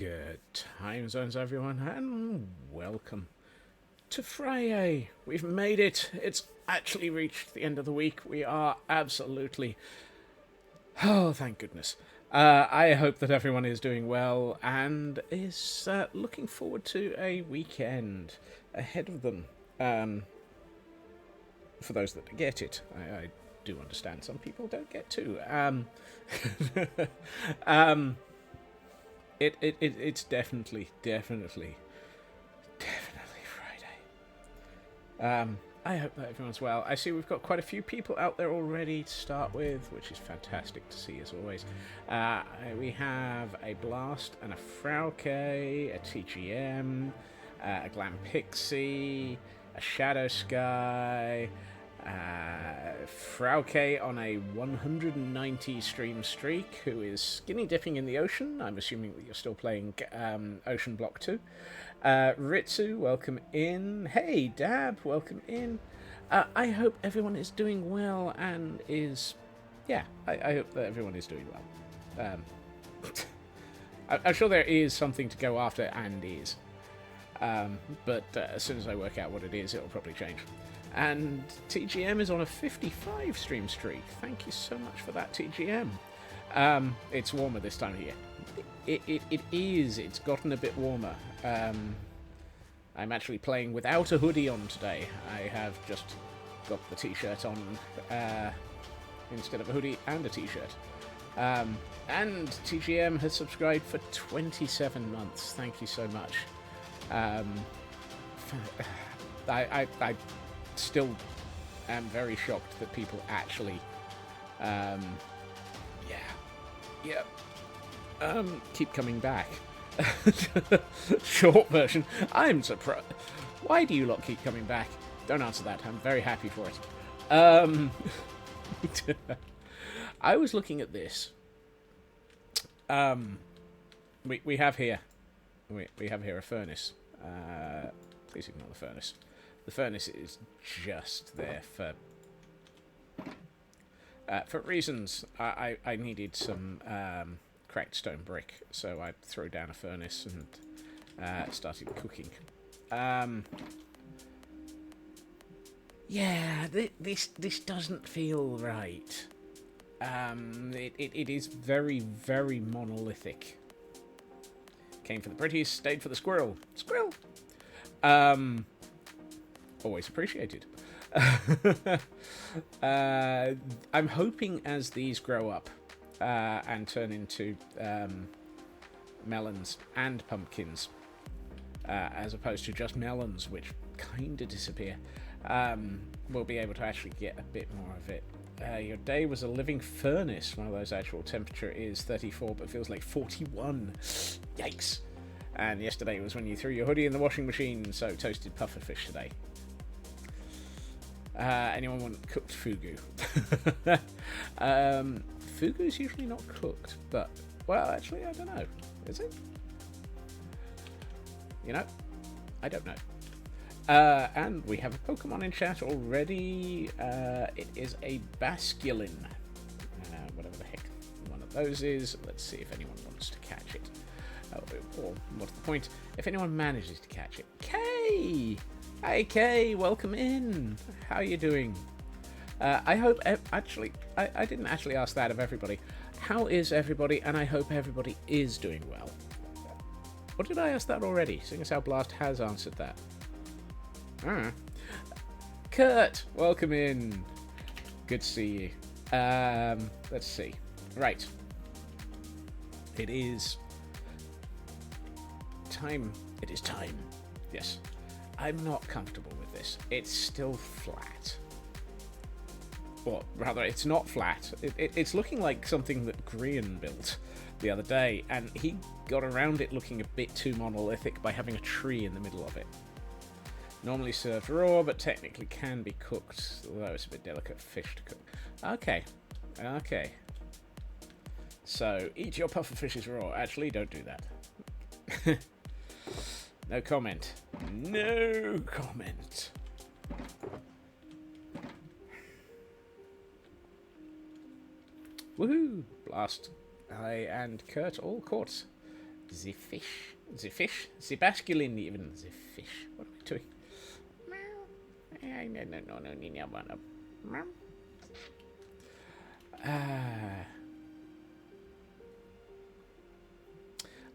Good time zones, everyone, and welcome to Friyay. We've made it. It's actually reached the end of the week. We are absolutely... Oh, thank goodness. I hope that everyone is doing well and is looking forward to a weekend ahead of them. For those that get it, I do understand some people don't get to. It's definitely Friday. I hope that everyone's well. I see we've got quite a few people out there already to start with, which is fantastic to see as always. We have a Blast and a Frauke, a TGM, a Glam Pixie, a Shadow Sky, Frauke on a 190 stream streak, who is skinny dipping in the ocean. I'm assuming that you're still playing Ocean Block 2. Ritsu, welcome in. Hey, Dab, welcome in. I hope everyone is doing well and is... Yeah, I hope that everyone is doing well. I'm sure there is something to go after and is. But as soon as I work out what it is, it'll probably change. And TGM is on a 55 stream streak. Thank you so much for that, TGM. It's warmer this time of year. It is. It's gotten a bit warmer. I'm actually playing without a hoodie on today. I have just got the t-shirt on instead of a hoodie and a t-shirt. And TGM has subscribed for 27 months. Thank you so much. I still am very shocked that people actually keep coming back. Short version, I'm surprised. Why do you lot keep coming back? Don't answer that. I'm very happy for it. I was looking at this. We have here a furnace. Please ignore the furnace. The furnace is just there for reasons. I needed some cracked stone brick, so I threw down a furnace and started cooking. Yeah, this doesn't feel right. It is very, very monolithic. Came for the pretties, stayed for the squirrel. Squirrel! Always appreciated. I'm hoping as these grow up and turn into melons and pumpkins, as opposed to just melons, which kind of disappear, we'll be able to actually get a bit more of it. Your day was a living furnace. One of those actual temperature is 34, but feels like 41. Yikes. And yesterday was when you threw your hoodie in the washing machine, so toasted pufferfish today. Anyone want cooked fugu? Fugu's usually not cooked, but, well, actually, I don't know. Is it? You know, I don't know. And we have a Pokemon in chat already. It is a Basculin. Whatever the heck one of those is. Let's see if anyone wants to catch it. Or what's the point? If anyone manages to catch it. Kay! Hey Kay, welcome in. How are you doing? I hope... Actually, I didn't actually ask that of everybody. How is everybody? And I hope everybody is doing well. Or did I ask that already? Seeing as how Blast has answered that. Kurt, welcome in. Good to see you. Let's see. Right. It is time. It is time. Yes. I'm not comfortable with this. It's still flat. Well, rather, it's not flat. It's looking like something that Grian built the other day, and he got around it looking a bit too monolithic by having a tree in the middle of it. Normally served raw, but technically can be cooked, although it's a bit delicate fish to cook. Okay. Okay. So, eat your pufferfishes raw. Actually, don't do that. No comment. No comment. Woohoo! Blast. I and Kurt all caught The fish. The fish. The basculin even. The fish. What am I doing? No.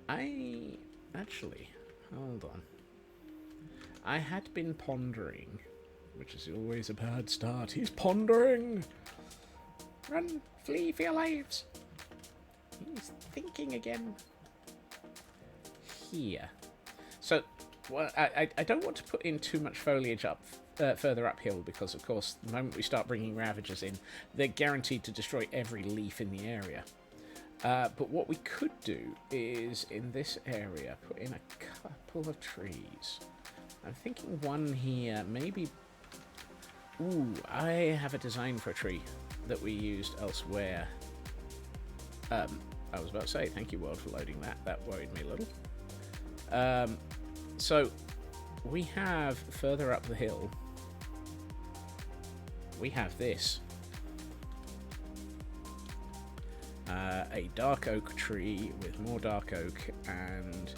I actually, hold on. I had been pondering, which is always a bad start. He's pondering. Run, flee for your lives. He's thinking again. Here. So, well, I don't want to put in too much foliage up further uphill because, of course, the moment we start bringing Ravagers in, they're guaranteed to destroy every leaf in the area. But what we could do is, in this area, put in a couple of trees. I'm thinking one here, maybe... Ooh, I have a design for a tree that we used elsewhere. I was about to say, thank you, world, for loading that. That worried me a little. So, we have, further up the hill, we have this. A dark oak tree with more dark oak and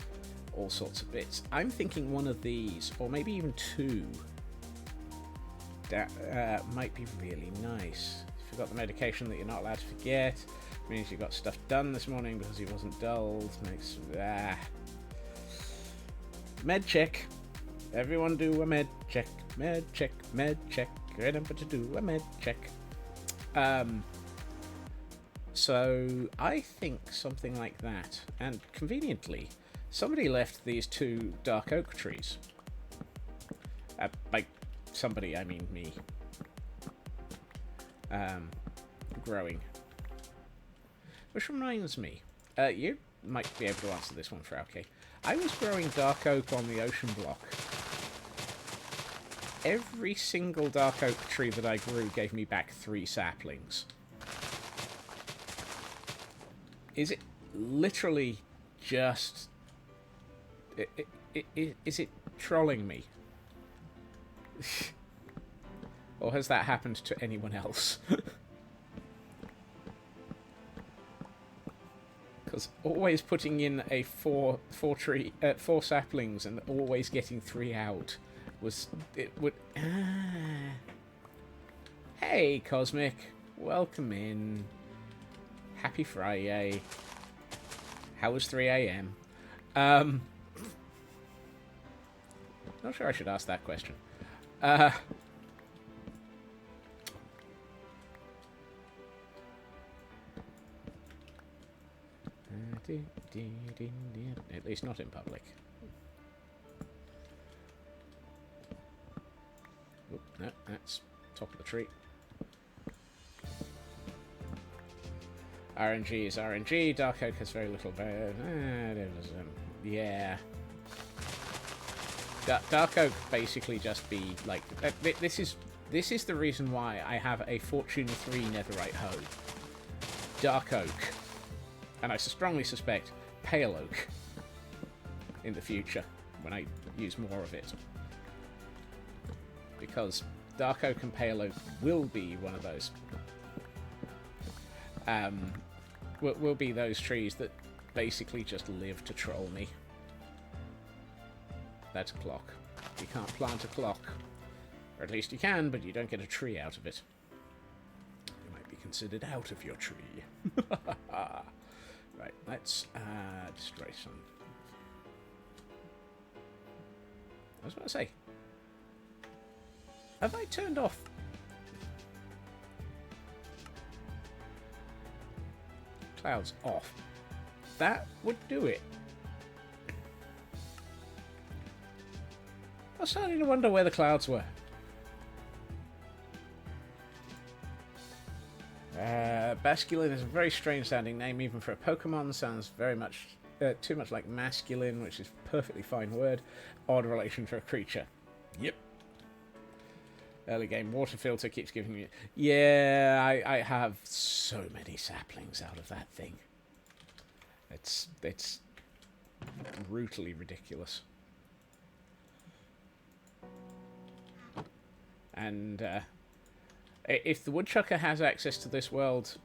all sorts of bits. I'm thinking one of these, or maybe even two, that might be really nice. If you've got the medication that you're not allowed to forget, it means you got stuff done this morning because you wasn't dulled. Makes med check. Everyone do a med check. Med check. Med check. Remember to do a med check. So I think something like that. And conveniently, somebody left these two dark oak trees. By somebody, I mean me. Growing. Which reminds me, you might be able to answer this one, Frauke. I was growing dark oak on the ocean block. Every single dark oak tree that I grew gave me back 3 saplings. Is it literally just... Is it trolling me? Or has that happened to anyone else? Because always putting in a 4 saplings and always getting 3 out was... It would... Hey, Cosmic. Welcome in. Happy Friday. How was 3 a.m.? Not sure I should ask that question. At least not in public. Oop, no, that's top of the tree. RNG is RNG. Dark Oak has very little... yeah. Dark Oak basically just be like... This is the reason why I have a Fortune 3 Netherite hoe. Dark Oak. And I strongly suspect Pale Oak in the future when I use more of it. Because Dark Oak and Pale Oak will be one of those... will be those trees that basically just live to troll me. That's a clock. You can't plant a clock. Or at least you can, but you don't get a tree out of it. You might be considered out of your tree. Right, let's destroy some. I was about to say, have I turned off? Clouds off. That would do it. I was starting to wonder where the clouds were. Basculin is a very strange sounding name, even for a Pokemon. Sounds very much too much like masculine, which is a perfectly fine word. Odd relation for a creature. Yep. Early game water filter keeps giving me... Yeah, I have so many saplings out of that thing. It's brutally ridiculous. And if the woodchucker has access to this world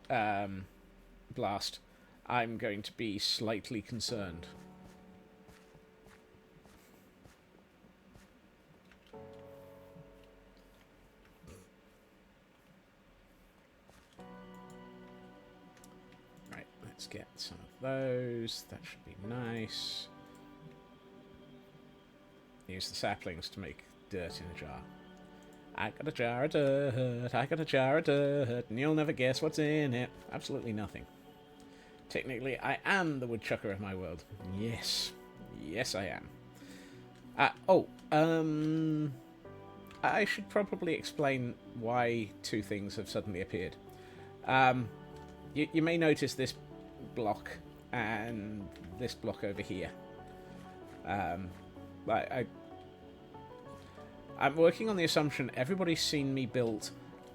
blast, I'm going to be slightly concerned. Let's get some of those. That should be nice. Use the saplings to make dirt in a jar. I got a jar of dirt, I got a jar of dirt, and you'll never guess what's in it. Absolutely nothing. Technically, I am the woodchucker of my world. Yes. Yes, I am. I should probably explain why two things have suddenly appeared. You may notice this block and this block over here. I'm working on the assumption everybody's seen me build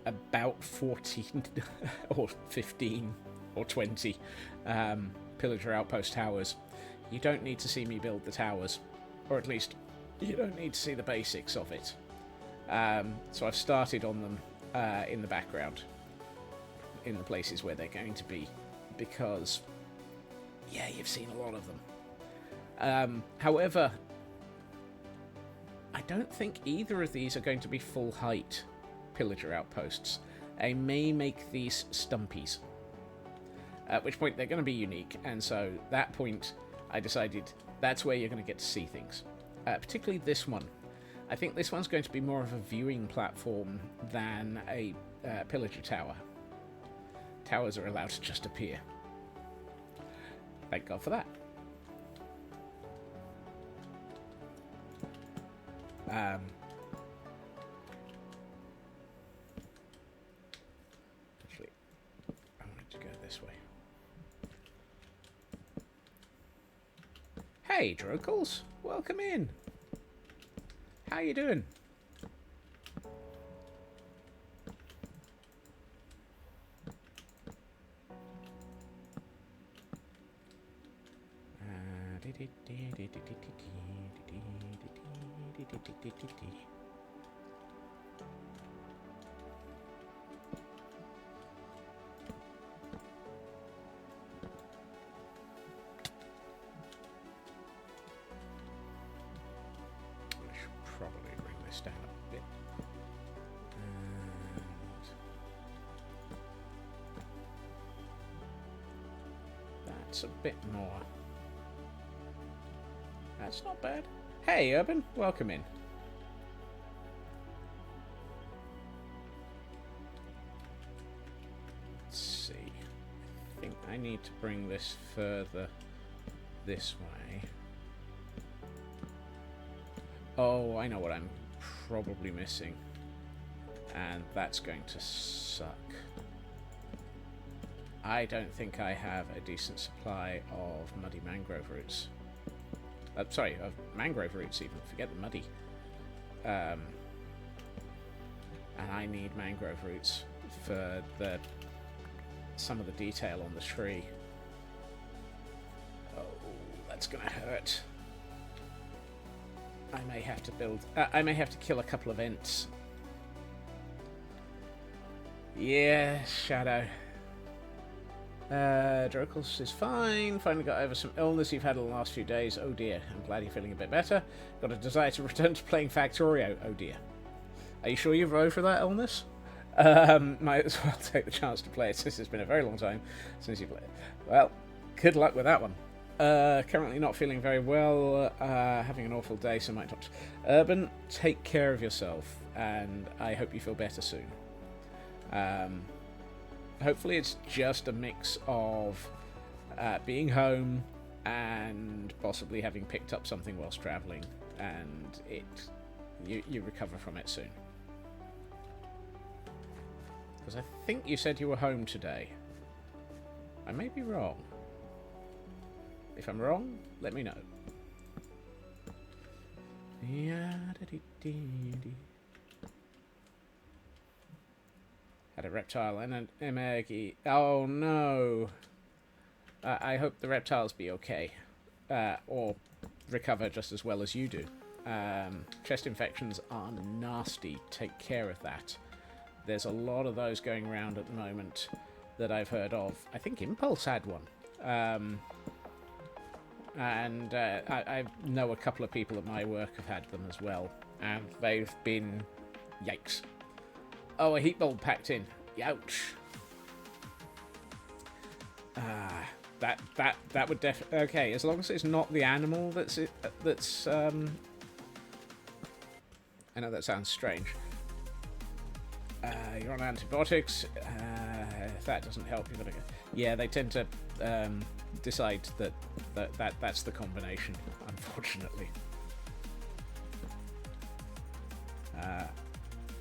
about 14 or 15 or 20 pillager outpost towers. You don't need to see me build the towers, or at least you don't need to see the basics of it. So I've started on them in the background, in the places where they're going to be, because, yeah, you've seen a lot of them. However, I don't think either of these are going to be full height pillager outposts. I may make these stumpies, at which point they're going to be unique, and so at that point I decided that's where you're going to get to see things. Particularly this one. I think this one's going to be more of a viewing platform than a pillager tower. Towers are allowed to just appear. Thank God for that. Actually, I wanted to go this way. Hey, Drokles, welcome in. How you doing? Probably bring this down a bit. And that's a bit more. That's not bad. Hey, Urban, welcome in. Let's see. I think I need to bring this further this way. Oh, I know what I'm probably missing. And that's going to suck. I don't think I have a decent supply of muddy mangrove roots. Sorry, of mangrove roots even. Forget the muddy. And I need mangrove roots for some of the detail on the tree. Oh, that's gonna hurt. I may have to build... I may have to kill a couple of Ents. Yeah, Shadow. Drokles is fine. Finally got over some illness you've had in the last few days. Oh dear, I'm glad you're feeling a bit better. Got a desire to return to playing Factorio. Oh dear. Are you sure you've over that illness? Might as well take the chance to play it since it's been a very long time since you played it. Well, good luck with that one. Currently not feeling very well, having an awful day, so might not. Urban, take care of yourself, and I hope you feel better soon. Hopefully it's just a mix of being home and possibly having picked up something whilst travelling, and you recover from it soon. Because I think you said you were home today. I may be wrong. If I'm wrong, let me know. Had a reptile and an emergy. Oh no! I hope the reptiles be okay. Or recover just as well as you do. Chest infections are nasty. Take care of that. There's a lot of those going around at the moment that I've heard of. I think Impulse had one. And I know a couple of people at my work have had them as well, and they've been yikes. Oh, a heat bulb packed in. Youch. that would okay, as long as it's not the animal that's I know that sounds strange. You're on antibiotics. If that doesn't help, you're gonna go. Yeah, they tend to decide that's the combination, unfortunately.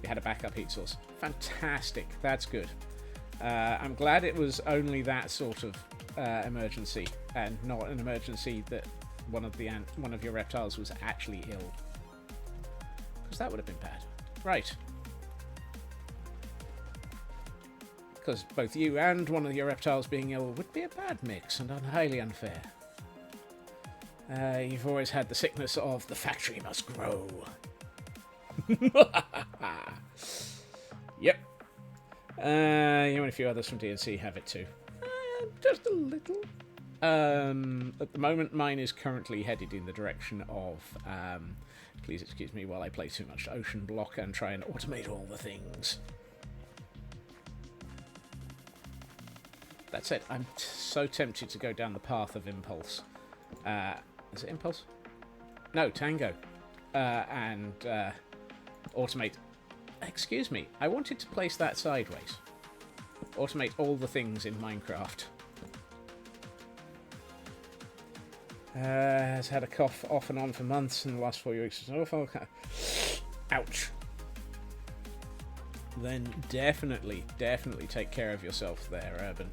You had a backup heat source. Fantastic. That's good. I'm glad it was only that sort of emergency, and not an emergency that one of your reptiles was actually ill, because that would have been bad. Right. Because both you and one of your reptiles being ill would be a bad mix and highly unfair. You've always had the sickness of the factory must grow. Yep. You and a few others from DNC have it too. Just a little. At the moment, mine is currently headed in the direction of... please excuse me while I play too much Ocean Block and try and automate all the things. That said, I'm so tempted to go down the path of Impulse. Is it Impulse? No, Tango. And automate... Excuse me, I wanted to place that sideways. Automate all the things in Minecraft. Has had a cough off and on for months in the last 4 weeks. Ouch. Then definitely take care of yourself there, Urban.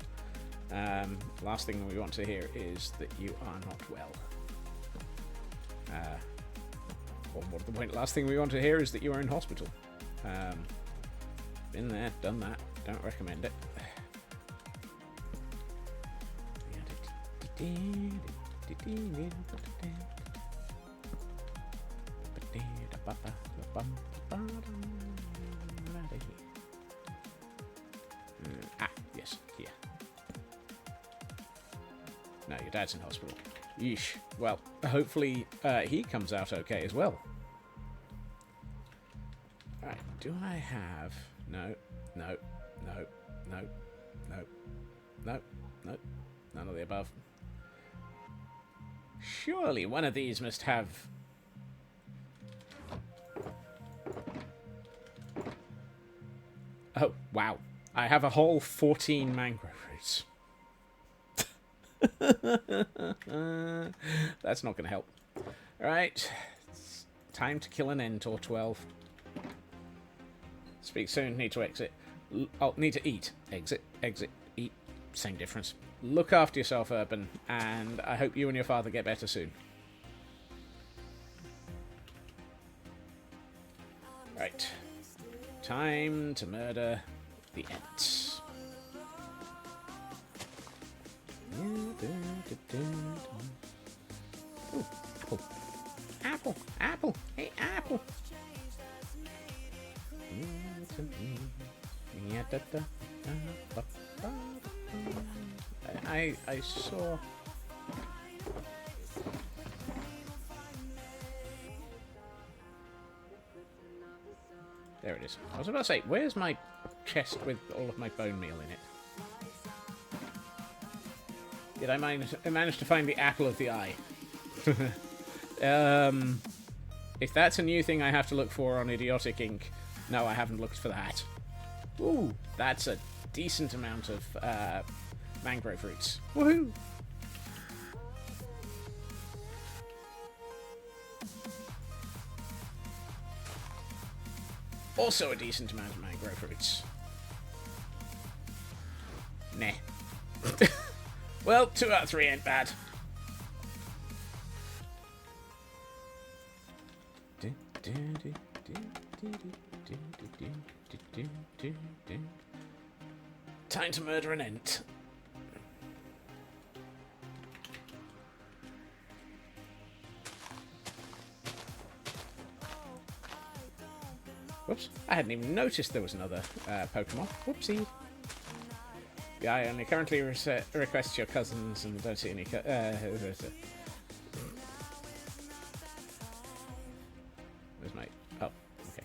Last thing we want to hear is that you are not well. Or more to the point, last thing we want to hear is that you are in hospital. Been there, done that. Don't recommend it. Yes, here. No, your dad's in hospital. Yeesh. Well, hopefully he comes out okay as well. Alright, do I have... No. None of the above. Surely one of these must have... Oh, wow. I have a whole 14 mangrove roots. That's not going to help. Alright. It's time to kill an ant or 12. Speak soon. Need to exit. Need to eat. Exit. Eat. Same difference. Look after yourself, Urban, and I hope you and your father get better soon. Right. Time to murder the ants. Ooh, apple. Apple. Hey, apple. I saw... There it is. I was about to say, where's my chest with all of my bone meal in it? Did I manage to find the apple of the eye? If that's a new thing I have to look for on Idiotic Inc., no, I haven't looked for that. Ooh, that's a decent amount of mangrove roots. Woohoo! Also a decent amount of mangrove roots. Nah. Well, 2 out of 3 ain't bad. Time to murder an ant. Whoops, I hadn't even noticed there was another Pokemon. Whoopsie. I only currently request your cousins and don't see any... Where's my... Oh, okay.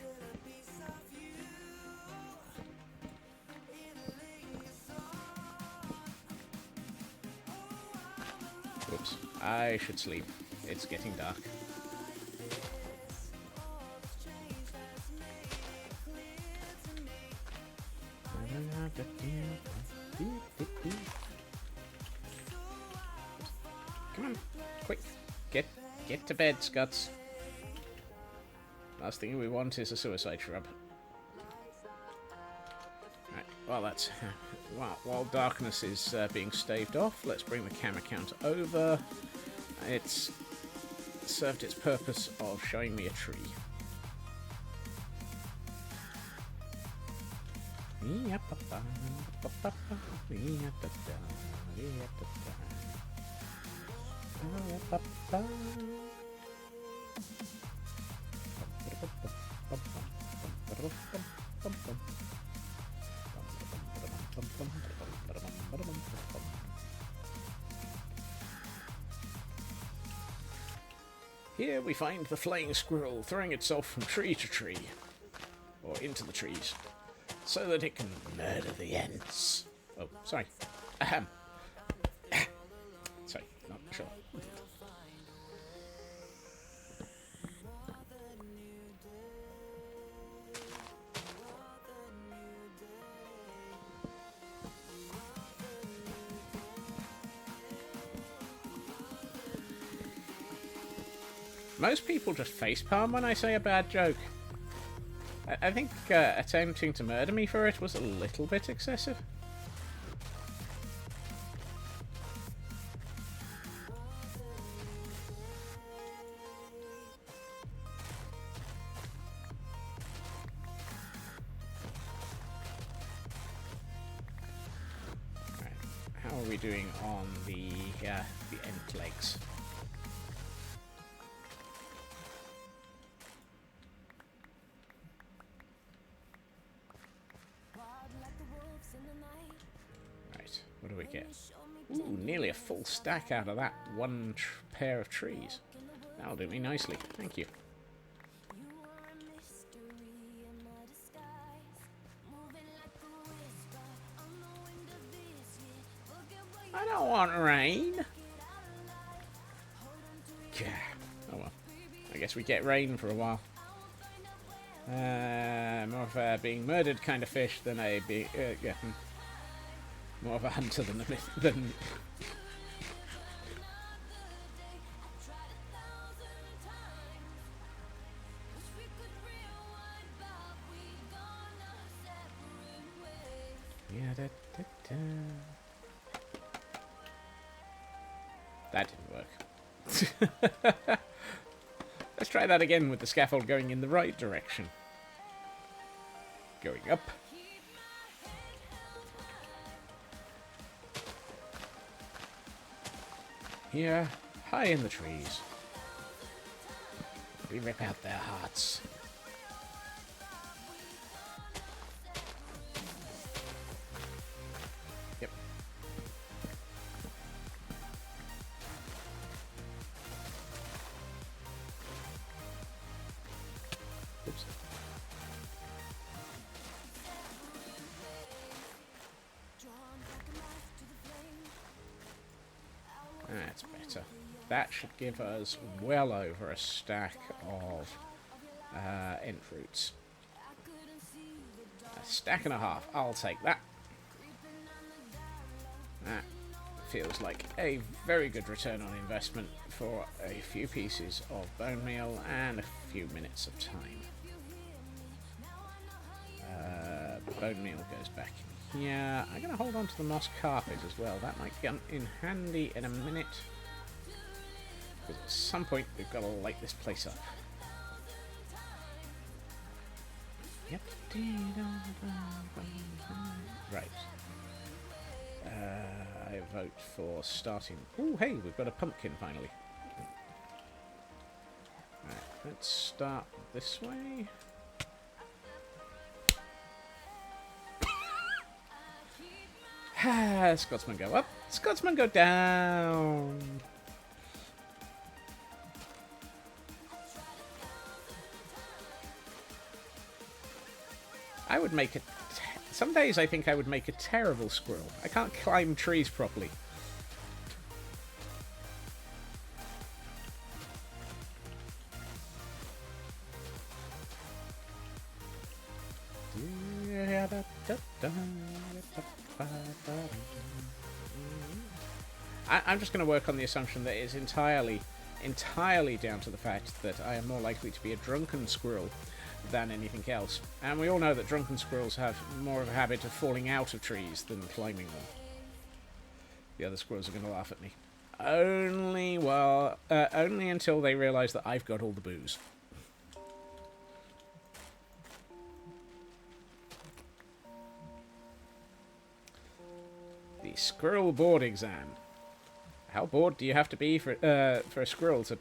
I should sleep. It's getting dark. Come on, quick. Get to bed, Scots. Last thing we want is a suicide shrub. Right, well that's... while darkness is being staved off, let's bring the camera counter over. It's served its purpose of showing me a tree. Here we find the flying squirrel throwing itself from tree to tree, or into the trees, so that it can murder the ants. Oh, sorry. Ahem. Sorry, not sure. Most people just facepalm when I say a bad joke. I think attempting to murder me for it was a little bit excessive. Right. How are we doing on the end legs? What do we get? Ooh, nearly a full stack out of that one pair of trees. That'll do me nicely. Thank you. I don't want rain. Yeah. Oh well. I guess we get rain for a while. More of a being murdered kind of fish than a yeah. More of a hunter than a myth than. Yeah, that didn't work. Let's try that again with the scaffold going in the right direction. Going up. Here, high in the trees, we rip out their hearts. Yep. Oops. That's better. That should give us well over a stack of ent fruits. A stack and a half. I'll take that. That feels like a very good return on investment for a few pieces of bone meal and a few minutes of time. Bone meal goes back in here. I'm going to hold on to the moss carpet as well. That might come in handy in a minute. Because at some point we've got to light this place up. Yep. Right. I vote for starting... Ooh, hey, we've got a pumpkin finally. Right, let's start this way. Scotsman go up, Scotsman go down. I would make it. Some days I think I would make a terrible squirrel. I can't climb trees properly. I'm just going to work on the assumption that it's entirely down to the fact that I am more likely to be a drunken squirrel than anything else. And we all know that drunken squirrels have more of a habit of falling out of trees than climbing them. The other squirrels are going to laugh at me. Only until they realise that I've got all the booze. The squirrel board exam. How bored do you have to be for a squirrel to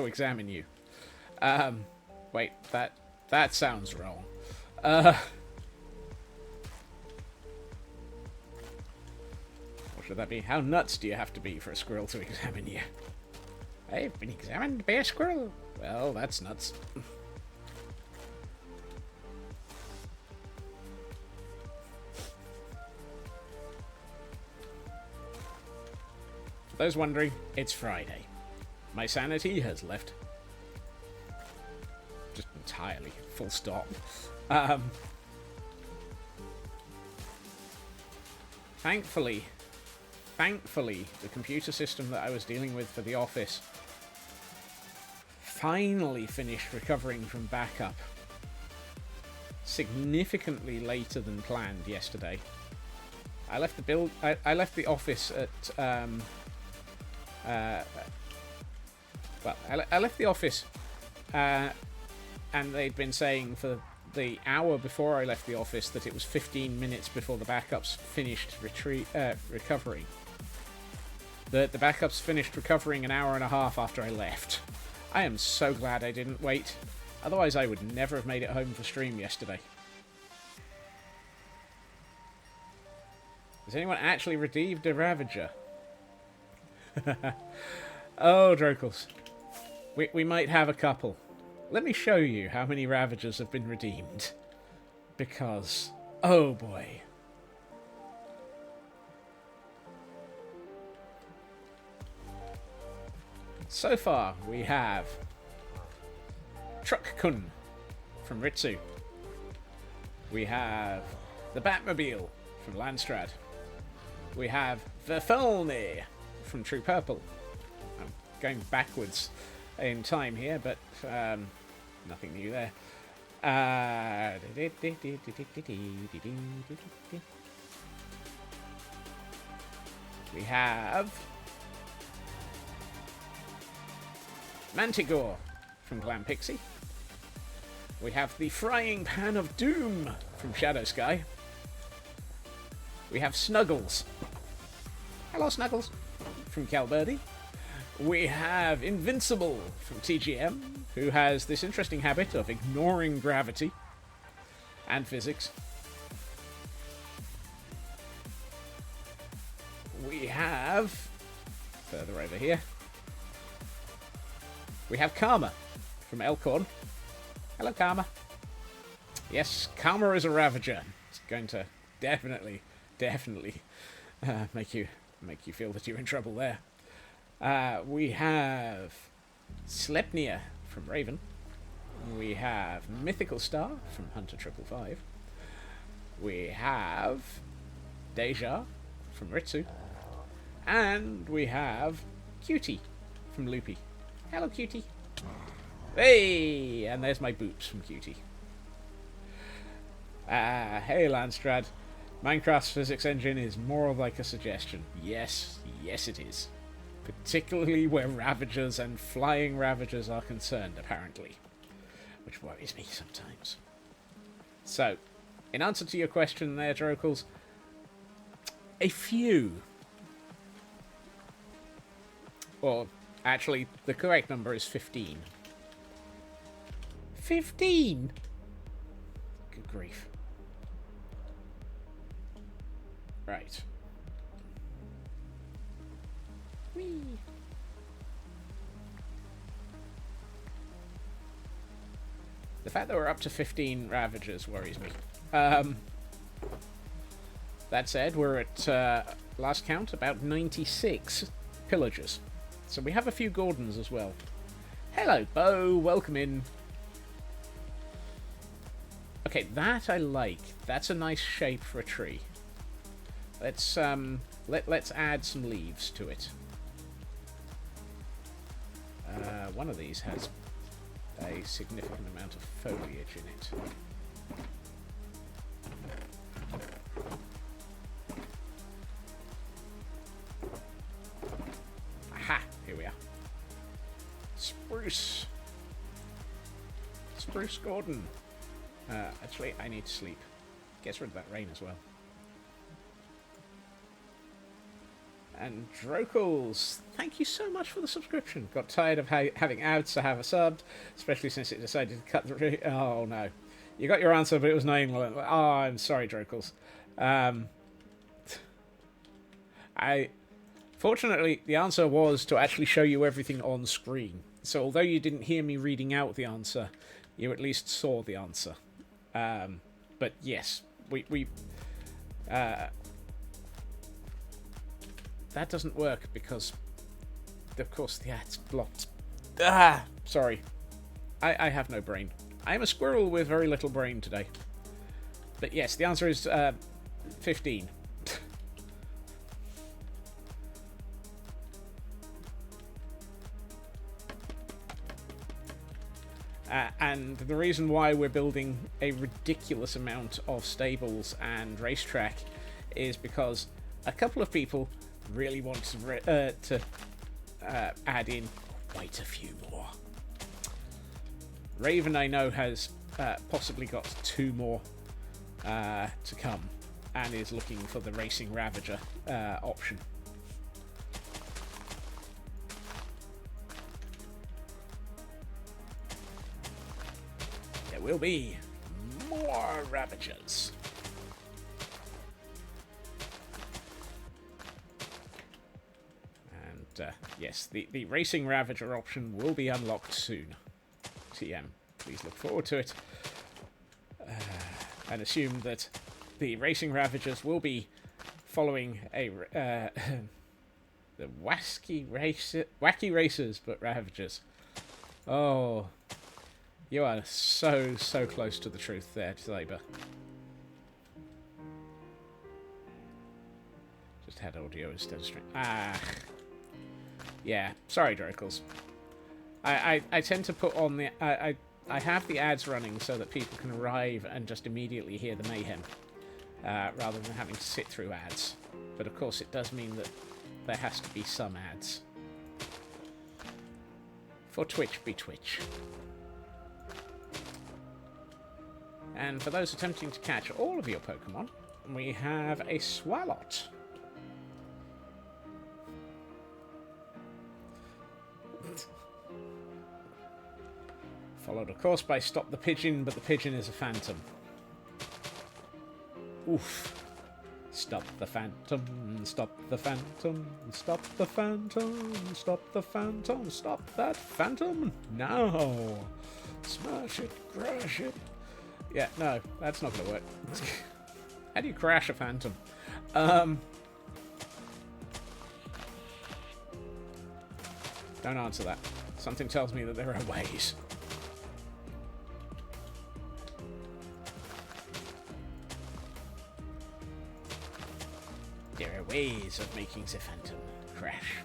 examine you? Wait, that sounds wrong. What should that be? How nuts do you have to be for a squirrel to examine you? I've been examined by a squirrel. Well, that's nuts. For those wondering, it's Friday. My sanity has left. Just entirely. Full stop. Thankfully, the computer system that I was dealing with for the office finally finished recovering from backup significantly later than planned yesterday. I left the office at I left the office, and they'd been saying for the hour before I left the office that it was 15 minutes before the backups finished recovering. The backups finished recovering an hour and a half after I left. I am so glad I didn't wait. Otherwise, I would never have made it home for stream yesterday. Has anyone actually redeemed a Ravager? Oh, Drokels. We might have a couple. Let me show you how many Ravagers have been redeemed. Because, oh boy. So far, we have Truck-kun from Ritsu. We have the Batmobile from Landstrad. We have Verfalne from True Purple. I'm going backwards in time here, but nothing new there. We have Manticore from Glam Pixie. We have the Frying Pan of Doom from Shadow Sky. We have Snuggles. Hello, Snuggles. From Calbirdie. We have Invincible from TGM, who has this interesting habit of ignoring gravity and physics. We have, further over here, we have Karma from Elkhorn. Hello, Karma. Yes, Karma is a Ravager. It's going to definitely make you feel that you're in trouble there. We have Sleipnir from Raven. We have Mythical Star from Hunter 555. We have Deja from Ritsu. And we have Cutie from Loopy. Hello, Cutie. Hey! And there's my boots from Cutie. Hey, Landstrad. Minecraft's physics engine is more like a suggestion. Yes it is. Particularly where Ravagers and flying Ravagers are concerned, apparently. Which worries me sometimes. So, in answer to your question there, Drokels, a few. Or, actually, the correct number is 15. 15?! Good grief. Right. Whee! The fact that we're up to 15 Ravagers worries me. That said, we're at, last count, about 96 Pillagers. So we have a few Gordons as well. Hello, Bo. Welcome in. Okay, that I like. That's a nice shape for a tree. Let's let's add some leaves to it. One of these has a significant amount of foliage in it. Aha! Here we are. Spruce. Spruce Gordon. Actually, I need to sleep. Gets rid of that rain as well. And Drokels, thank you so much for the subscription. Got tired of having ads, so have a subbed, especially since it decided to cut the... Oh, no. You got your answer, but it was 9. Oh, I'm sorry, Drokels. Fortunately, the answer was to actually show you everything on screen. So although you didn't hear me reading out the answer, you at least saw the answer. But yes, that doesn't work because, of course, the ad's blocked. Ah! Sorry. I have no brain. I am a squirrel with very little brain today. But yes, the answer is 15. And the reason why we're building a ridiculous amount of stables and racetrack is because a couple of people really want to add in quite a few more. Raven, I know, has possibly got 2 more to come and is looking for the Racing Ravager option. There will be more Ravagers. Yes, the Racing Ravager option will be unlocked soon. TM, please look forward to it. And assume that the Racing Ravagers will be following a the wacky racers, but Ravagers. Oh, you are so close to the truth there, Saber. Just had audio instead of stream. Yeah, sorry, Drokels. I tend to put on the... I have the ads running so that people can arrive and just immediately hear the mayhem, rather than having to sit through ads. But of course it does mean that there has to be some ads. For Twitch be Twitch. And for those attempting to catch all of your Pokemon, we have a Swalot. Followed, of course, by Stop the Pigeon, but the pigeon is a phantom. Oof. Stop the phantom, stop the phantom, stop the phantom, stop the phantom, stop that phantom now. Smash it, crash it. Yeah, no, that's not going to work. How do you crash a phantom? Don't answer that. Something tells me that there are ways. There are ways of making the phantom crash.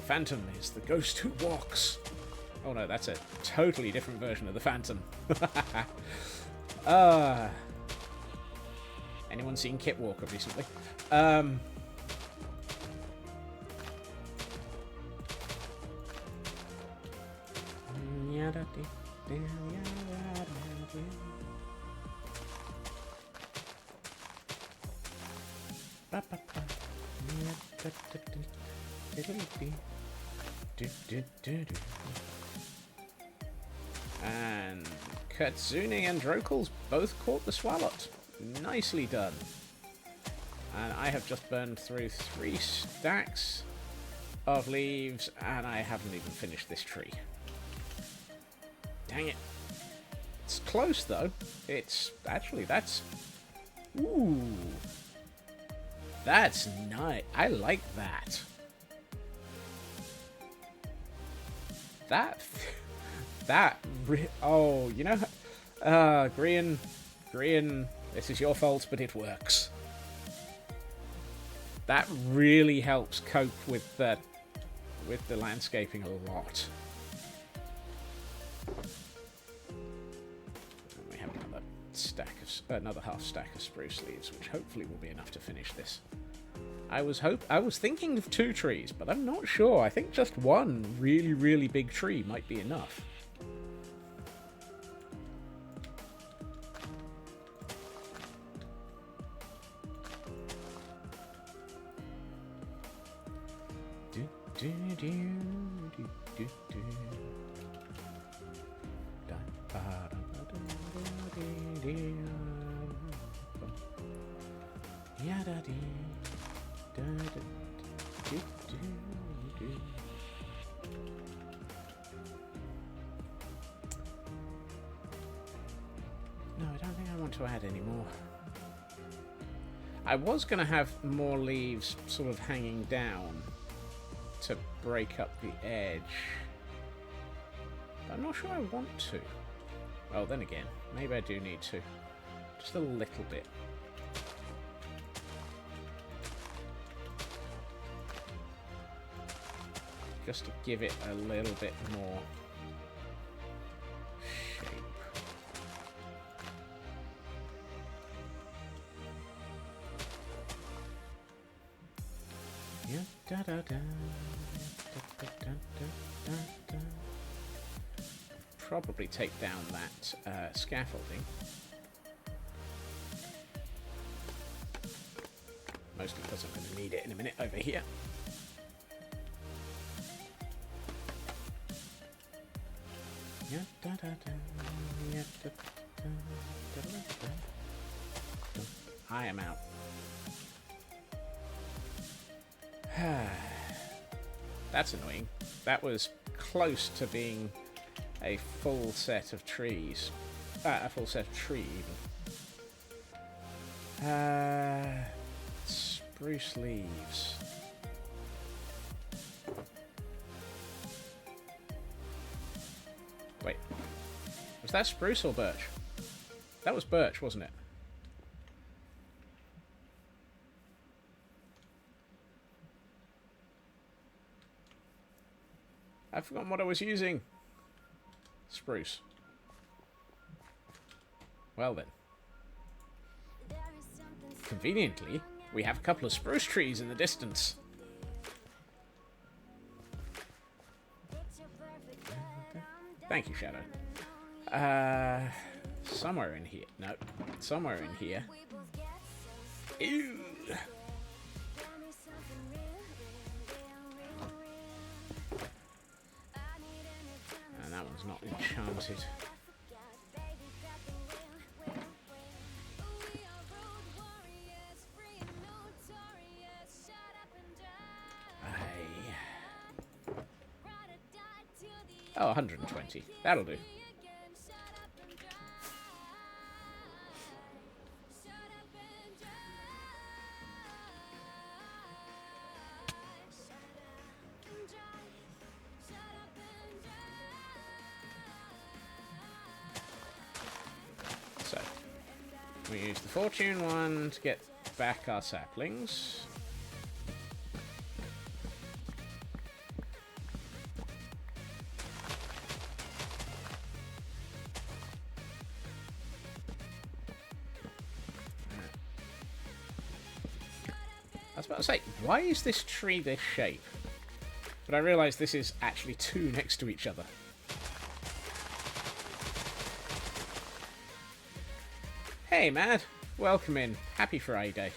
Phantom is the ghost who walks. Oh no, that's a totally different version of the phantom. Anyone seen Kit Walker recently? And Katsune and Drokels both caught the Swalot. Nicely done. And I have just burned through 3 stacks of leaves, and I haven't even finished this tree. Dang it. It's close, though. It's... Actually, that's... Ooh. That's nice. I like that. That... oh, you know... Grian, this is your fault, but it works. That really helps cope with the landscaping a lot. And we have another half stack of spruce leaves, which hopefully will be enough to finish this. I was thinking of 2 trees, but I'm not sure. I think just one really, really big tree might be enough. No, I don't think I want to add any more. I was going to have more leaves sort of hanging down to break up the edge. But I'm not sure I want to. Oh, then again, maybe I do need to. Just a little bit. Just to give it a little bit more shape. Yeah, da da da. Probably take down that scaffolding. Mostly because I'm going to need it in a minute over here. Yeah, da da da. Yeah, da da da da. I am out. That's annoying. That was close to being a full set of trees. A full set of tree, even. Spruce leaves. Wait. Was that spruce or birch? That was birch, wasn't it? I've forgotten what I was using. Spruce. Well then. Conveniently, we have a couple of spruce trees in the distance. Thank you, Shadow. Somewhere in here. No, somewhere in here. Ew. And that one's not enchanted. Oh, 120. That'll do. So, we use the fortune one to get back our saplings. I was about to say, why is this tree this shape? But I realise this is actually 2 next to each other. Hey, Mad. Welcome in. Happy Friday.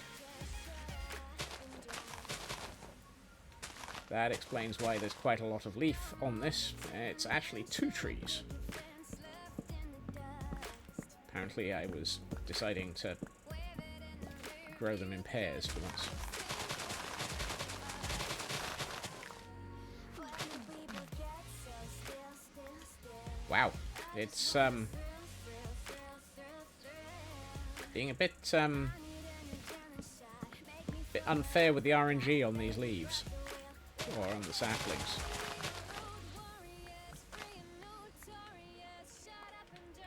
That explains why there's quite a lot of leaf on this. It's actually 2 trees. Apparently I was deciding to grow them in pairs for once. Wow, it's being a bit unfair with the RNG on these leaves, or on the saplings.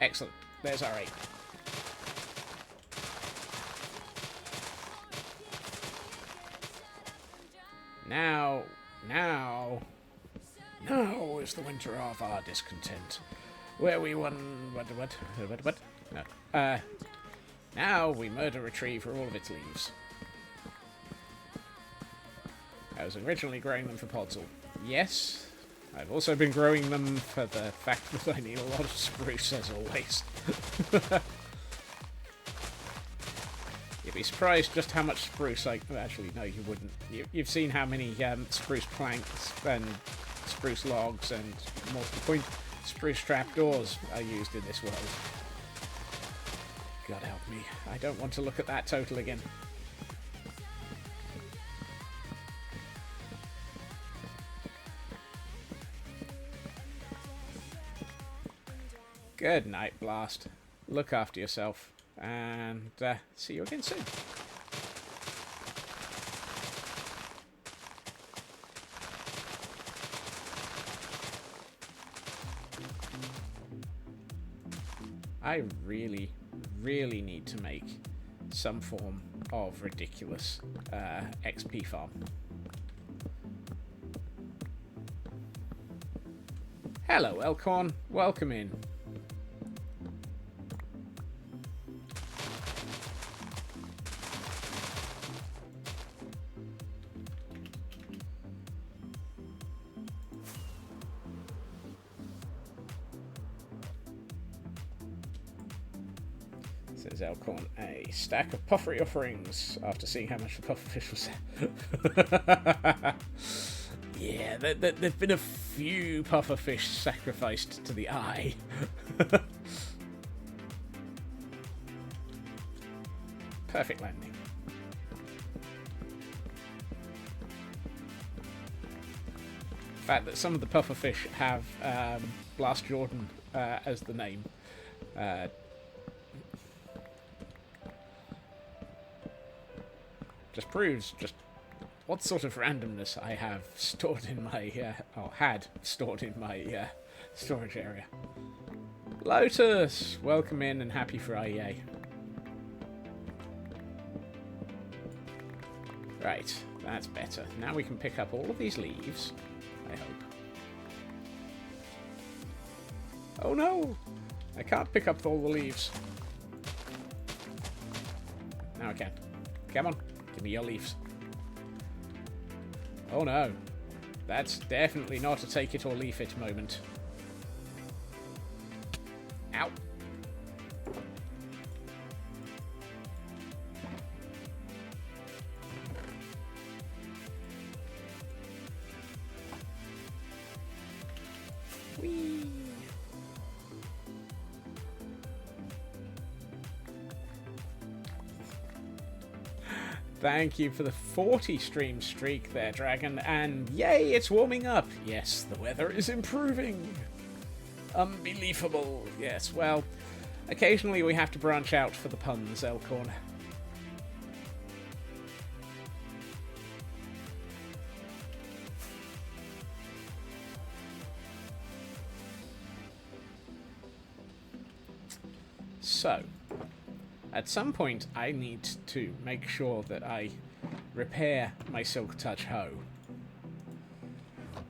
Excellent. There's our 8. Now is the winter of our discontent, where we won. What? No. Now we murder a tree for all of its leaves. I was originally growing them for podzol. Yes, I've also been growing them for the fact that I need a lot of spruce, as always. You'd be surprised just how much spruce I... Actually, no, you wouldn't. You've seen how many spruce planks and spruce logs and multi-point spruce trapdoors are used in this world. God help me. I don't want to look at that total again. Good night, Blast. Look after yourself. And see you again soon. I really need to make some form of ridiculous XP farm. Hello, Elkhorn. Welcome in. Says Elkhorn, a stack of puffery offerings after seeing how much the pufferfish was. Yeah, there've been a few pufferfish sacrificed to the eye. Perfect landing. The fact that some of the pufferfish have Blast Jordan as the name just proves just what sort of randomness I have stored in my, or had stored in my storage area. Lotus, welcome in and happy Friday. Right, that's better. Now we can pick up all of these leaves, I hope. Oh no! I can't pick up all the leaves. Now I can. Come on. Give me your leaves. Oh no. That's definitely not a take it or leave it moment. Ow. Whee. Thank you for the 40 stream streak there, Dragon. And yay, it's warming up. Yes, the weather is improving. Unbelievable. Yes, well, occasionally we have to branch out for the puns, Elkhorn. So, at some point, I need to make sure that I repair my Silk Touch hoe.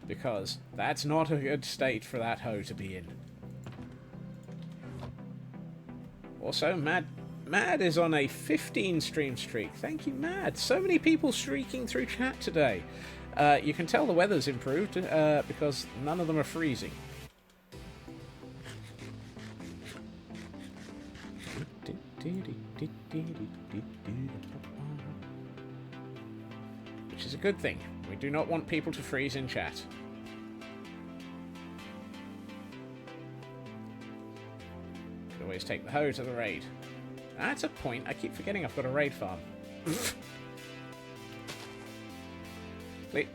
Because that's not a good state for that hoe to be in. Also, Mad is on a 15 stream streak. Thank you, Mad. So many people streaking through chat today. You can tell the weather's improved because none of them are freezing. Which is a good thing. We do not want people to freeze in chat. Could always take the hoe to the raid. That's a point. I keep forgetting I've got a raid farm.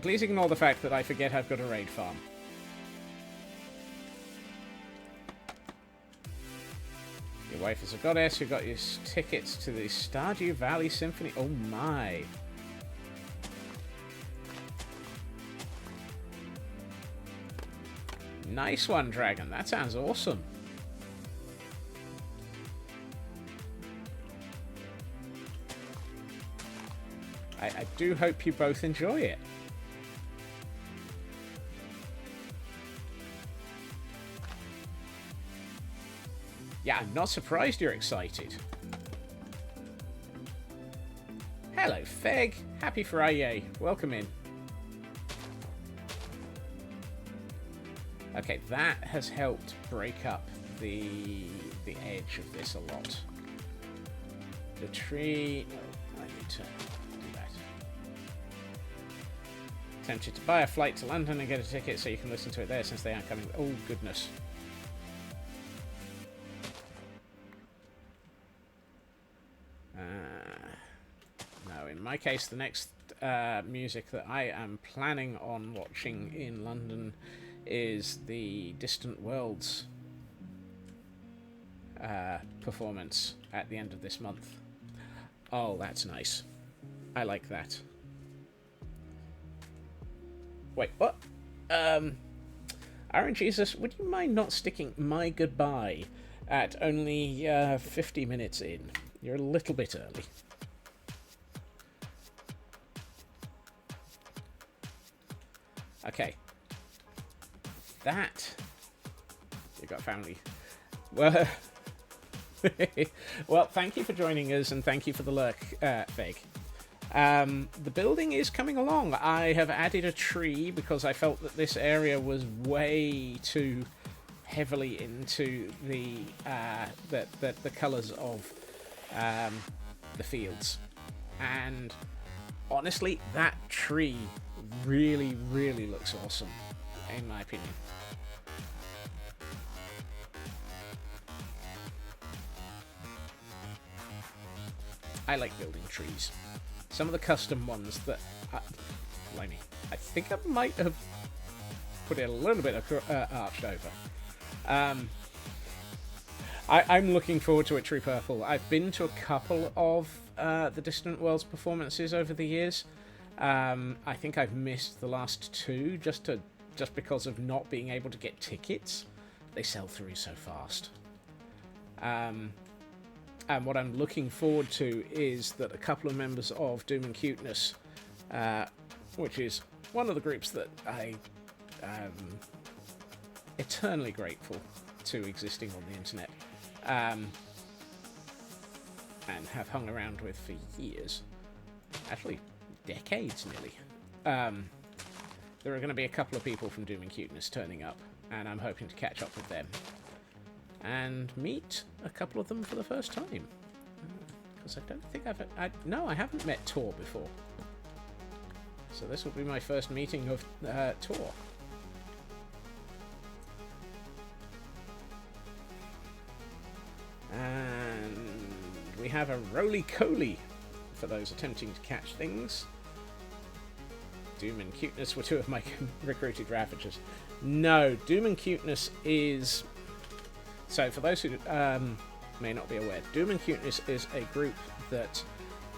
Please ignore the fact that I forget I've got a raid farm. Your wife is a goddess who got you tickets to the Stardew Valley Symphony. Oh my. Nice one, Dragon. That sounds awesome. I do hope you both enjoy it. Yeah, I'm not surprised you're excited. Hello, Feg. Happy Friday. Welcome in. Okay, that has helped break up the edge of this a lot. The tree... No, I need to do that. Tempted to buy a flight to London and get a ticket so you can listen to it there since they aren't coming. Oh, goodness. No, in my case, the next music that I am planning on watching in London is the Distant Worlds performance at the end of this month. Oh, that's nice. I like that. Wait, what? Aaron Jesus, would you mind not sticking my goodbye at only 50 minutes in? You're a little bit early. Okay. That... You got family. Well, well, thank you for joining us, and thank you for the lurk, Fake. The building is coming along. I have added a tree because I felt that this area was way too heavily into the colours of the fields. And honestly, that tree really, really looks awesome, in my opinion. I like building trees. Some of the custom ones that... blimey. I think I might have put it a little bit arched over. I'm looking forward to it, Tree Purple. I've been to a couple of the Distant Worlds performances over the years. I think I've missed the last two just because of not being able to get tickets. They sell through so fast. And what I'm looking forward to is that a couple of members of Doom and Cuteness, which is one of the groups that I am eternally grateful to existing on the internet, and have hung around with for years, actually decades nearly. There are going to be a couple of people from Doom and Cuteness turning up, and I'm hoping to catch up with them and meet a couple of them for the first time. Because I don't think no, I haven't met Tor before. So this will be my first meeting of Tor. And we have a roly-coly for those attempting to catch things. Doom and Cuteness were two of my recruited Ravagers. No, Doom and Cuteness is... So, for those who may not be aware, Doom and Cuteness is a group that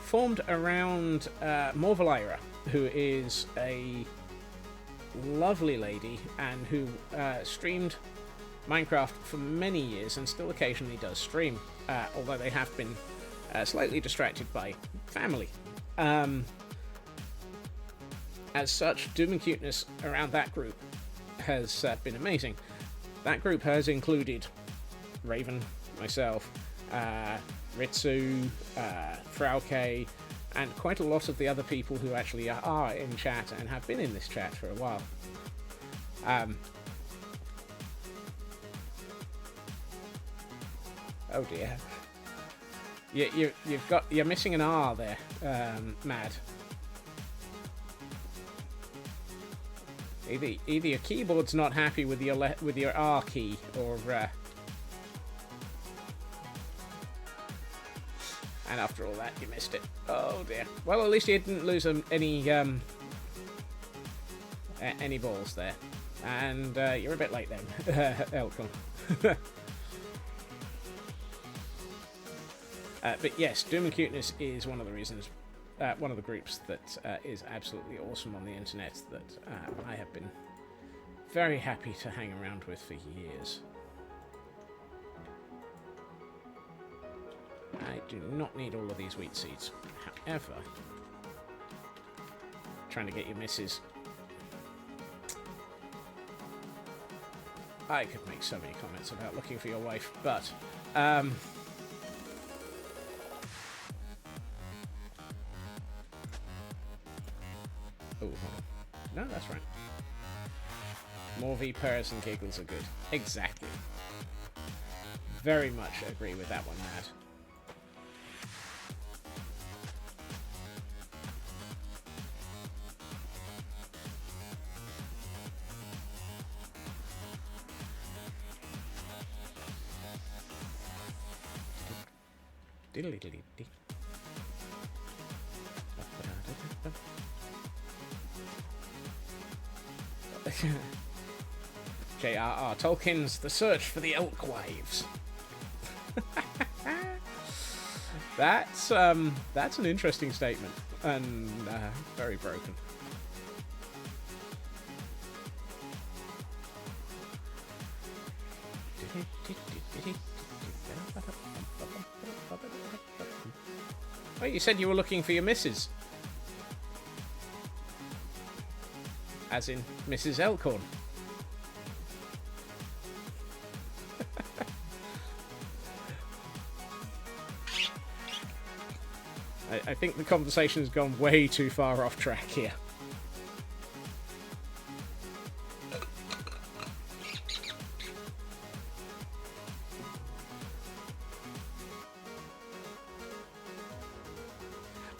formed around Morvalira, who is a lovely lady and who streamed Minecraft for many years and still occasionally does stream, although they have been slightly distracted by family. As such, Doom and Cuteness around that group has been amazing. That group has included Raven, myself, Ritsu, friyay, and quite a lot of the other people who actually are in chat and have been in this chat for a while. Oh dear. You're missing an R there, Mad. Either your keyboard's not happy with your R key, or and after all that, you missed it. Oh dear. Well, at least you didn't lose any balls there, and you're a bit late then, Elcon. But yes, Doom and Cuteness is one of the reasons, one of the groups that is absolutely awesome on the internet that I have been very happy to hang around with for years. I do not need all of these wheat seeds. However, trying to get your misses. I could make so many comments about looking for your wife, but oh, hold on. No, that's right. More V-pairs and giggles are good. Exactly. Very much agree with that one, Matt. Diddly-diddly-dee. J.R.R. Tolkien's The Search for the Elk Wives. That's an interesting statement, and very broken. Well, you said you were looking for your missus. As in Mrs. Elkhorn. I think the conversation has gone way too far off track here.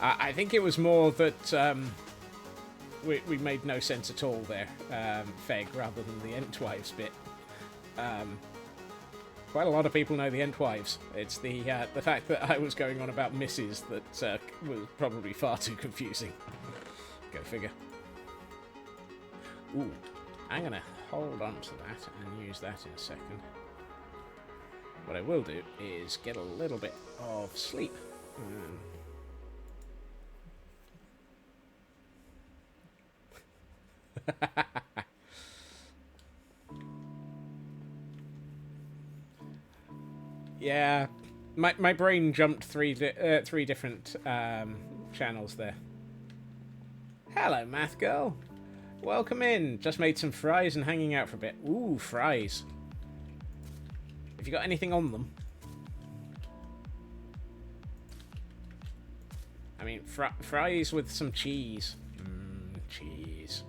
I think it was more that we made no sense at all there, Feg, rather than the Entwives bit. Quite a lot of people know the Entwives. It's the fact that I was going on about misses that was probably far too confusing. Go figure. Ooh, I'm going to hold on to that and use that in a second. What I will do is get a little bit of sleep. Yeah, my brain jumped three different channels there. Hello, math girl. Welcome in. Just made some fries and hanging out for a bit. Ooh, fries. Have you got anything on them? I mean, fries with some cheese. Cheese.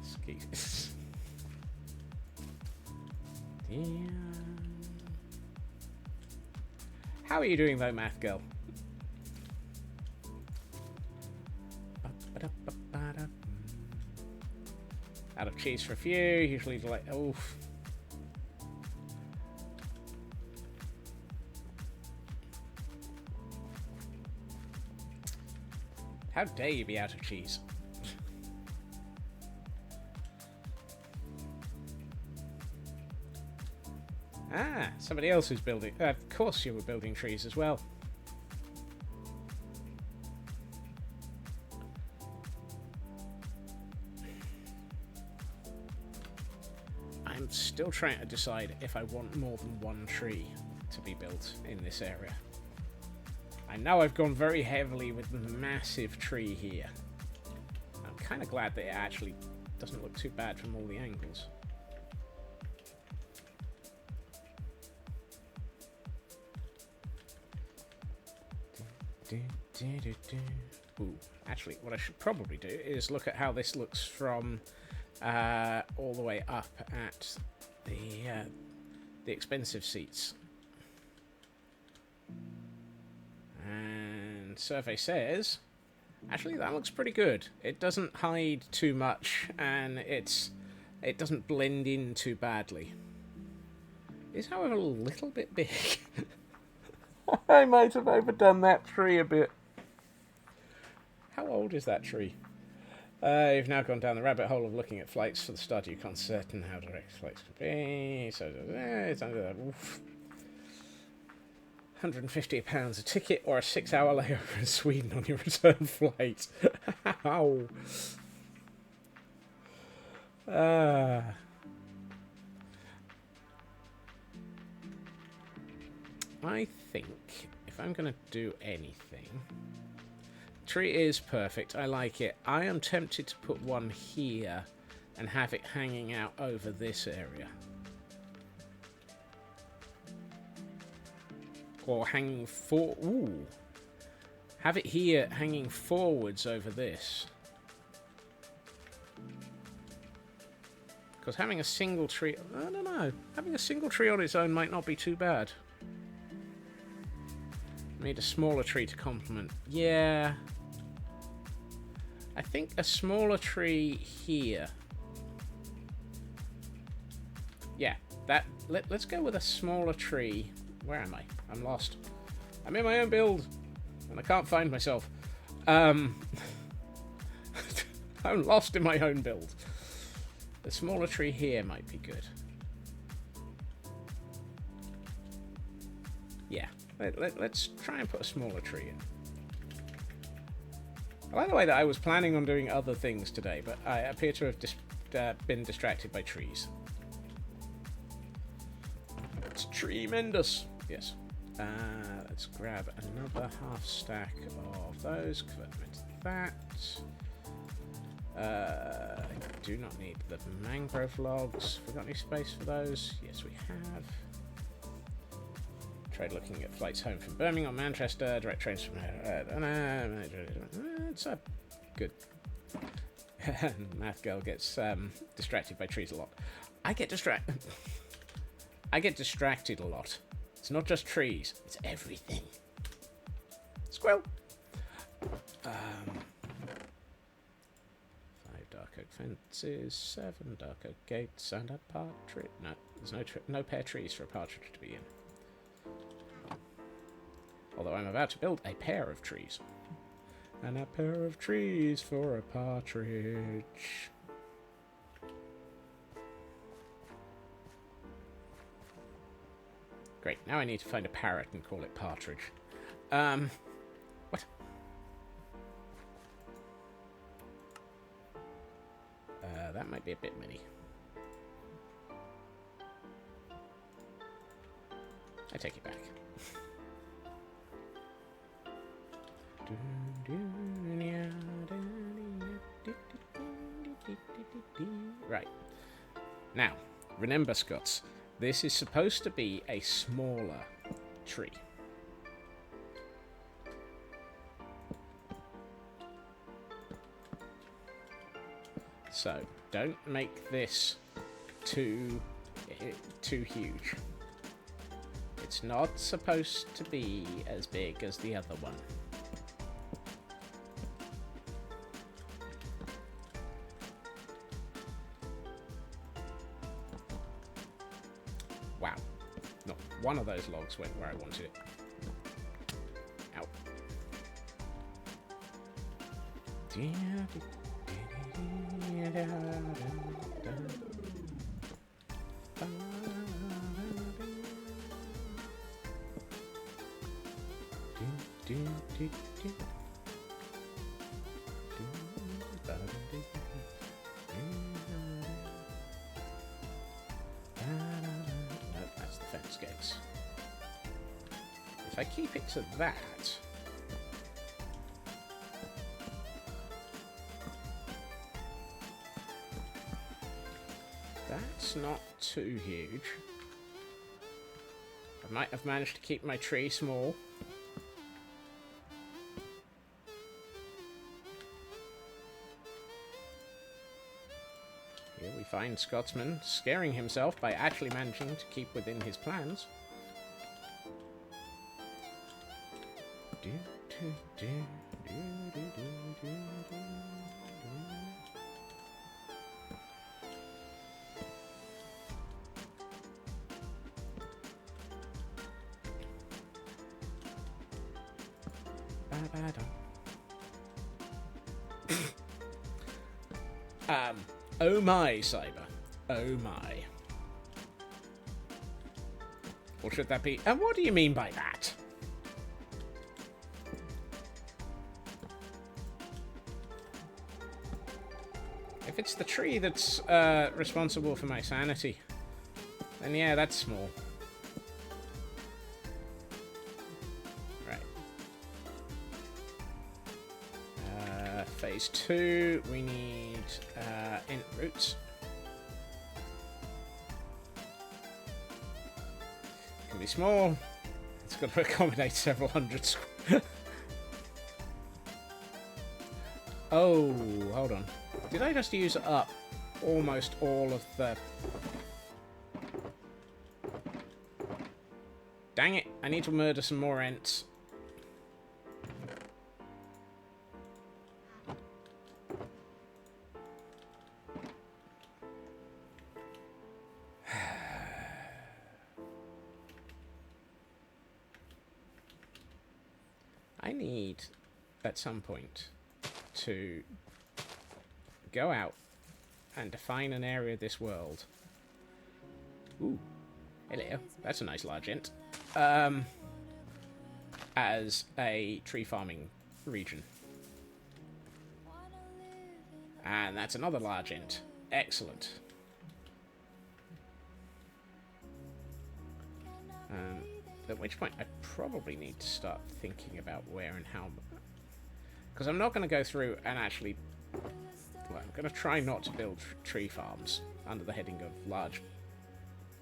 Excuse. How are you doing though, math girl? Out of cheese for a few, usually like oof. How dare you be out of cheese? Ah, somebody else who's building. Of course you were building trees as well. I'm still trying to decide if I want more than one tree to be built in this area. I know I've gone very heavily with the massive tree here. I'm kind of glad that it actually doesn't look too bad from all the angles. Ooh, actually, what I should probably do is look at how this looks from all the way up at the expensive seats. And survey says, actually, that looks pretty good. It doesn't hide too much, and it doesn't blend in too badly. It's, however, a little bit big. I might have overdone that tree a bit. How old is that tree? You've now gone down the rabbit hole of looking at flights for the Stardew concert and how direct flights can be. So it's under that. Oof. £150 a ticket or a 6-hour layover in Sweden on your return flight. How? I think if I'm going to do anything... Tree is perfect. I like it. I am tempted to put one here and have it hanging out over this area. Or hanging for... Ooh. Have it here hanging forwards over this. Because having a single tree... I don't know. Having a single tree on its own might not be too bad. Need a smaller tree to complement. Yeah. I think a smaller tree here. Yeah. Let's go with a smaller tree. Where am I? I'm lost. I'm in my own build. And I can't find myself. I'm lost in my own build. The smaller tree here might be good. Yeah. Let's try and put a smaller tree in. I like the way that I was planning on doing other things today, but I appear to have been distracted by trees. It's tremendous. Yes. Let's grab another half stack of those, convert them into that. I do not need the mangrove logs. Have we got any space for those? Yes, we have. Tried looking at flights home from Birmingham, Manchester, direct trains from it's good. Math girl gets distracted by trees a lot. I get distracted a lot. It's not just trees, it's everything. Squirrel! 5 dark oak fences, 7 dark oak gates, and a partridge. No, there's no pear trees for a partridge to be in. Although I'm about to build a pair of trees. And a pair of trees for a partridge. Great, now I need to find a parrot and call it partridge. What? That might be a bit many. I take it back. Right. Now, remember, Scots, this is supposed to be a smaller tree. So, don't make this too huge. It's not supposed to be as big as the other one. Wow. Not one of those logs went where I wanted it. Ow. No, that's the fence gates. If I keep it to that, that's not too huge. I might have managed to keep my tree small. Here we find Scotsman scaring himself by actually managing to keep within his plans. Oh my, Cyber. Oh my. Or should that be... And what do you mean by that? If it's the tree that's responsible for my sanity, then yeah, that's small. these two. We need int roots. Can be small. It's got to accommodate several hundred square. Oh, hold on. Did I just use up almost all of the... Dang it, I need to murder some more ents. I need, at some point, to go out and define an area of this world. Ooh, hello. That's a nice large int. As a tree farming region. And that's another large int. Excellent. At which point I probably need to start thinking about where and how. Because I'm not going to go through and actually... Well, I'm going to try not to build tree farms under the heading of large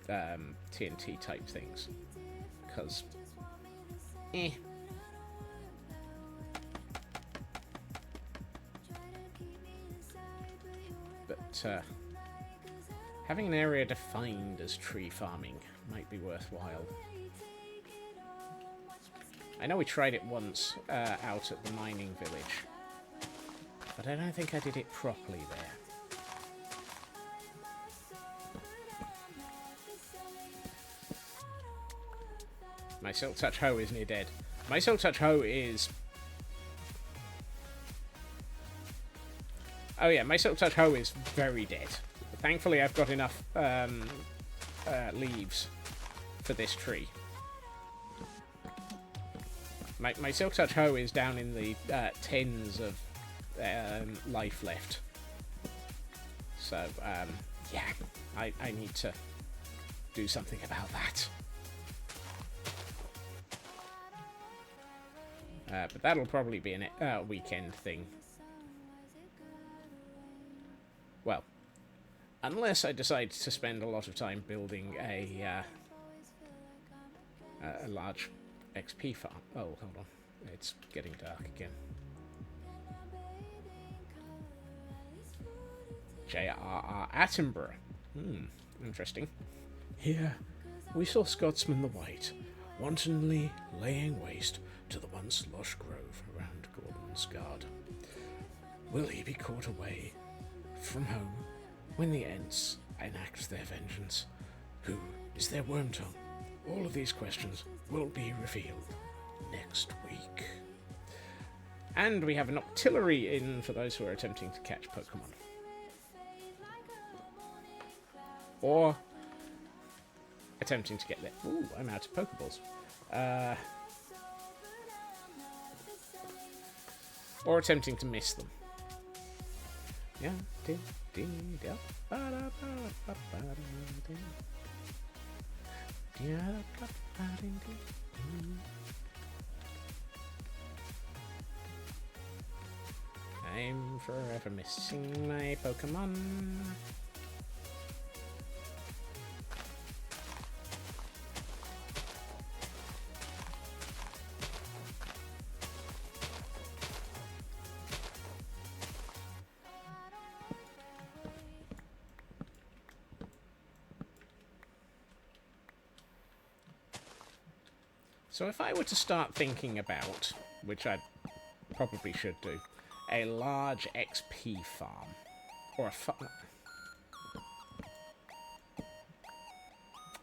TNT type things. Because... But having an area defined as tree farming might be worthwhile. I know we tried it once out at the mining village, but I don't think I did it properly there. My Silk Touch Hoe is near dead. My Silk Touch Hoe is... Oh yeah, my Silk Touch Hoe is very dead. Thankfully I've got enough leaves for this tree. My Silk Touch Hoe is down in the tens of life left. So, yeah, I need to do something about that. But that'll probably be a weekend thing. Well, unless I decide to spend a lot of time building a large XP farm. Oh, hold on. It's getting dark again. J.R.R. Attenborough. Interesting. Here, we saw Scotsman the White wantonly laying waste to the once lush grove around Gordon's Guard. Will he be caught away from home when the Ents enact their vengeance? Who is their Wormtongue? All of these questions will be revealed next week. And we have an Octillery in for those who are attempting to catch Pokemon. Or attempting to get there. Ooh, I'm out of Pokeballs. Or attempting to miss them. Yeah. I'm forever missing my Pokemon. So if I were to start thinking about, which I probably should do, a large XP farm, or a farm...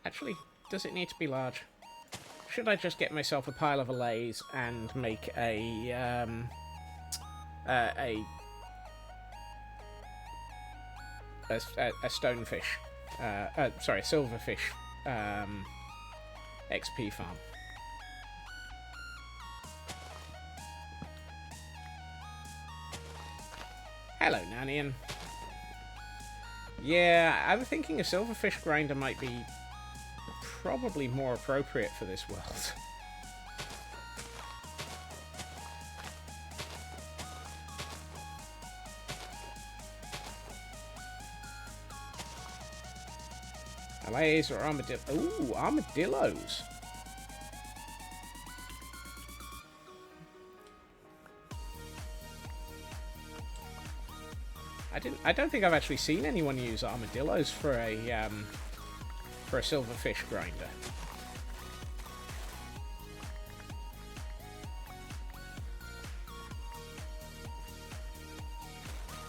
Actually, does it need to be large? Should I just get myself a pile of allays and make a stonefish, sorry, a silverfish XP farm? Hello, Nanian. Yeah, I'm thinking a silverfish grinder might be probably more appropriate for this world. LAs or armadillos? Ooh, armadillos. I don't think I've actually seen anyone use armadillos for a silverfish grinder.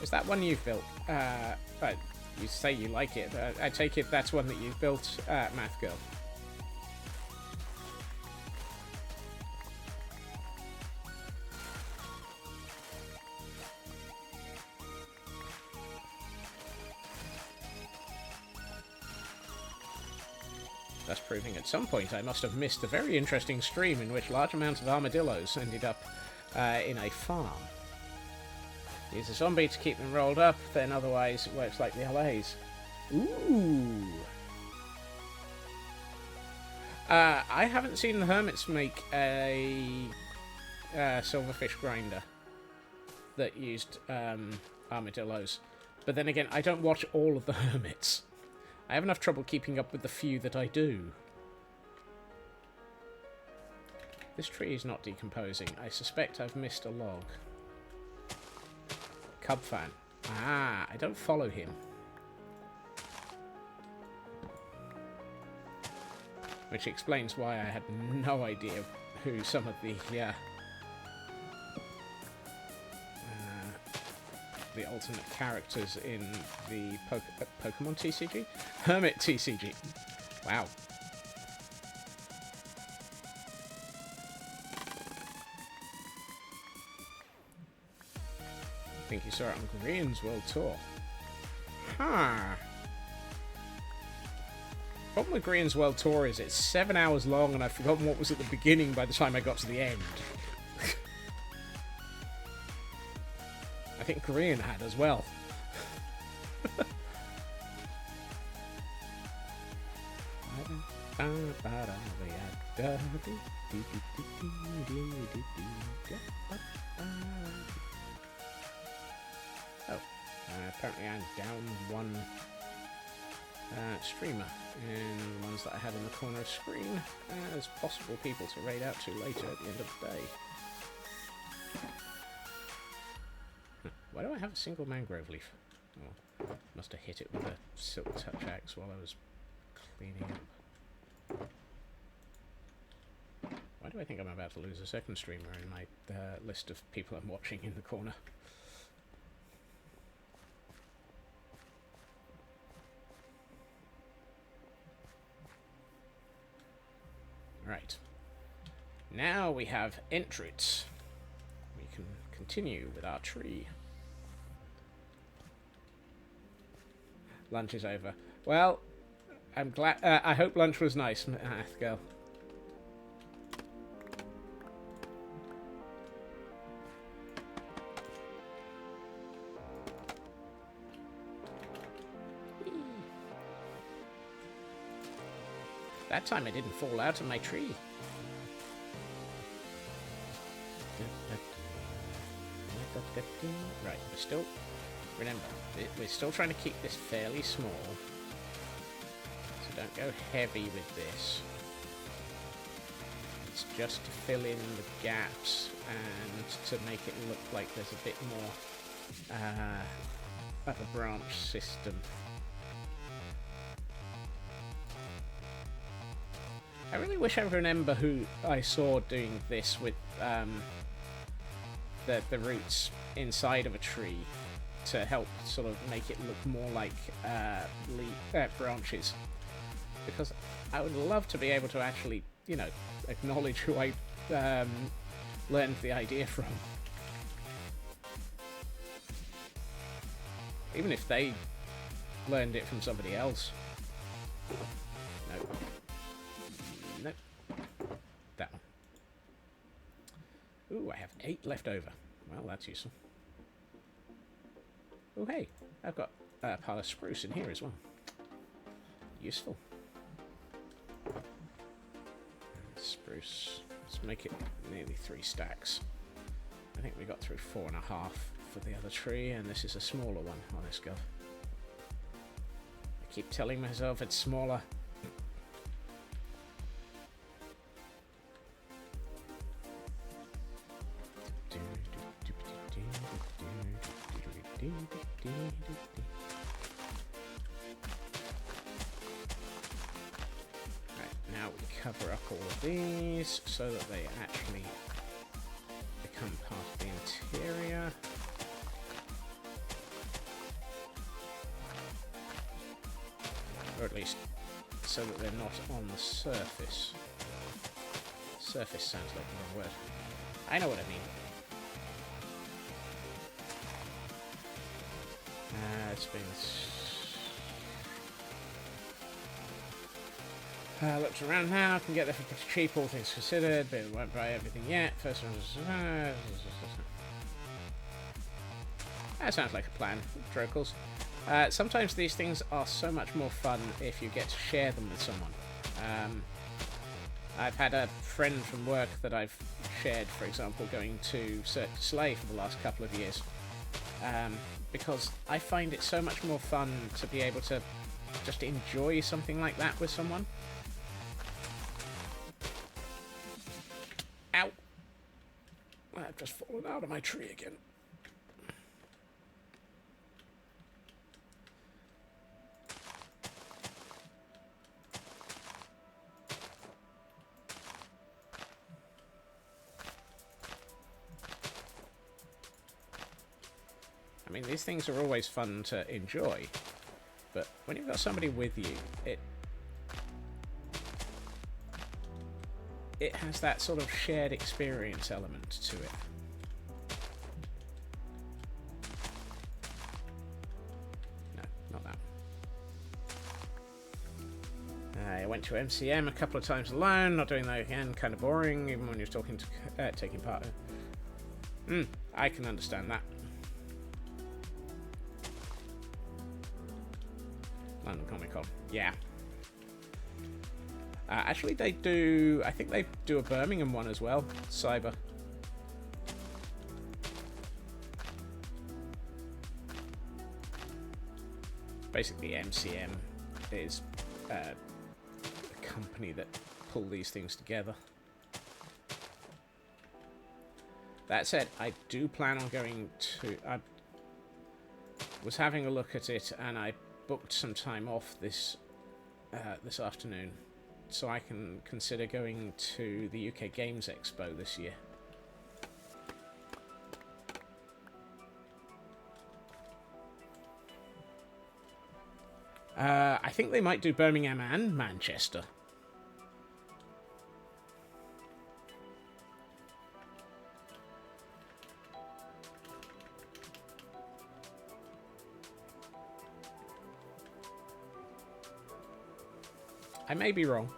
Is that one you've built? You say you like it. I take it that's one that you've built, Math Girl. Thus proving at some point I must have missed a very interesting stream in which large amounts of armadillos ended up in a farm. Use a zombie to keep them rolled up, then otherwise it works like the LAs. Ooh! I haven't seen the hermits make a silverfish grinder that used armadillos. But then again, I don't watch all of the hermits. I have enough trouble keeping up with the few that I do. This tree is not decomposing. I suspect I've missed a log. Cub fan. Ah, I don't follow him. Which explains why I had no idea who some of the alternate characters in the Pokemon TCG? Hermit TCG. Wow. I think you saw it on Green's World Tour. Huh. Problem with Green's World Tour is it's 7 hours long and I've forgotten what was at the beginning by the time I got to the end. I think Korean had as well. Apparently I'm down one streamer in the ones that I had in the corner of the screen as possible people to raid out to later at the end of the day. Why do I have a single mangrove leaf? Oh, must have hit it with a silk touch axe while I was cleaning up. Why do I think I'm about to lose a second streamer in my list of people I'm watching in the corner? Right. Now we have entrance. We can continue with our tree. Lunch is over. Well, I'm glad. I hope lunch was nice, girl. That time I didn't fall out of my tree. Right, we're still... Remember, we're still trying to keep this fairly small. So don't go heavy with this. It's just to fill in the gaps and to make it look like there's a bit more of a branch system. I really wish I remember who I saw doing this with the roots inside of a tree to help sort of make it look more like branches. Because I would love to be able to actually, you know, acknowledge who I learned the idea from. Even if they learned it from somebody else. No. Nope. That one. Ooh, I have 8 left over. Well, that's useful. Oh, hey, I've got a pile of spruce in here as well. Useful. Spruce. Let's make it nearly 3 stacks. I think we got through 4.5 for the other tree, and this is a smaller one. Honest God. I keep telling myself it's smaller. Right, now we cover up all of these so that they actually become part of the interior. Or at least so that they're not on the surface. Surface sounds like the wrong word. I know what I mean. It's been... looked around now, I can get there for pretty cheap, all things considered, but it won't buy everything yet. First one was... that sounds like a plan, Drokels. Sometimes these things are so much more fun if you get to share them with someone. I've had a friend from work that I've shared, for example, going to Cirque du Soleil for the last couple of years. Because I find it so much more fun to be able to just enjoy something like that with someone. Ow! I've just fallen out of my tree again. I mean, these things are always fun to enjoy, but when you've got somebody with you, it has that sort of shared experience element to it. No, not that. I went to MCM a couple of times alone, not doing that again, kind of boring, even when you're talking to taking part. I can understand that. London Comic Con, yeah. Actually, they do... I think they do a Birmingham one as well. Cyber. Basically, MCM is a company that pull these things together. That said, I do plan on going to... I was having a look at it, and I booked some time off this afternoon, so I can consider going to the UK Games Expo this year. I think they might do Birmingham and Manchester. I may be wrong.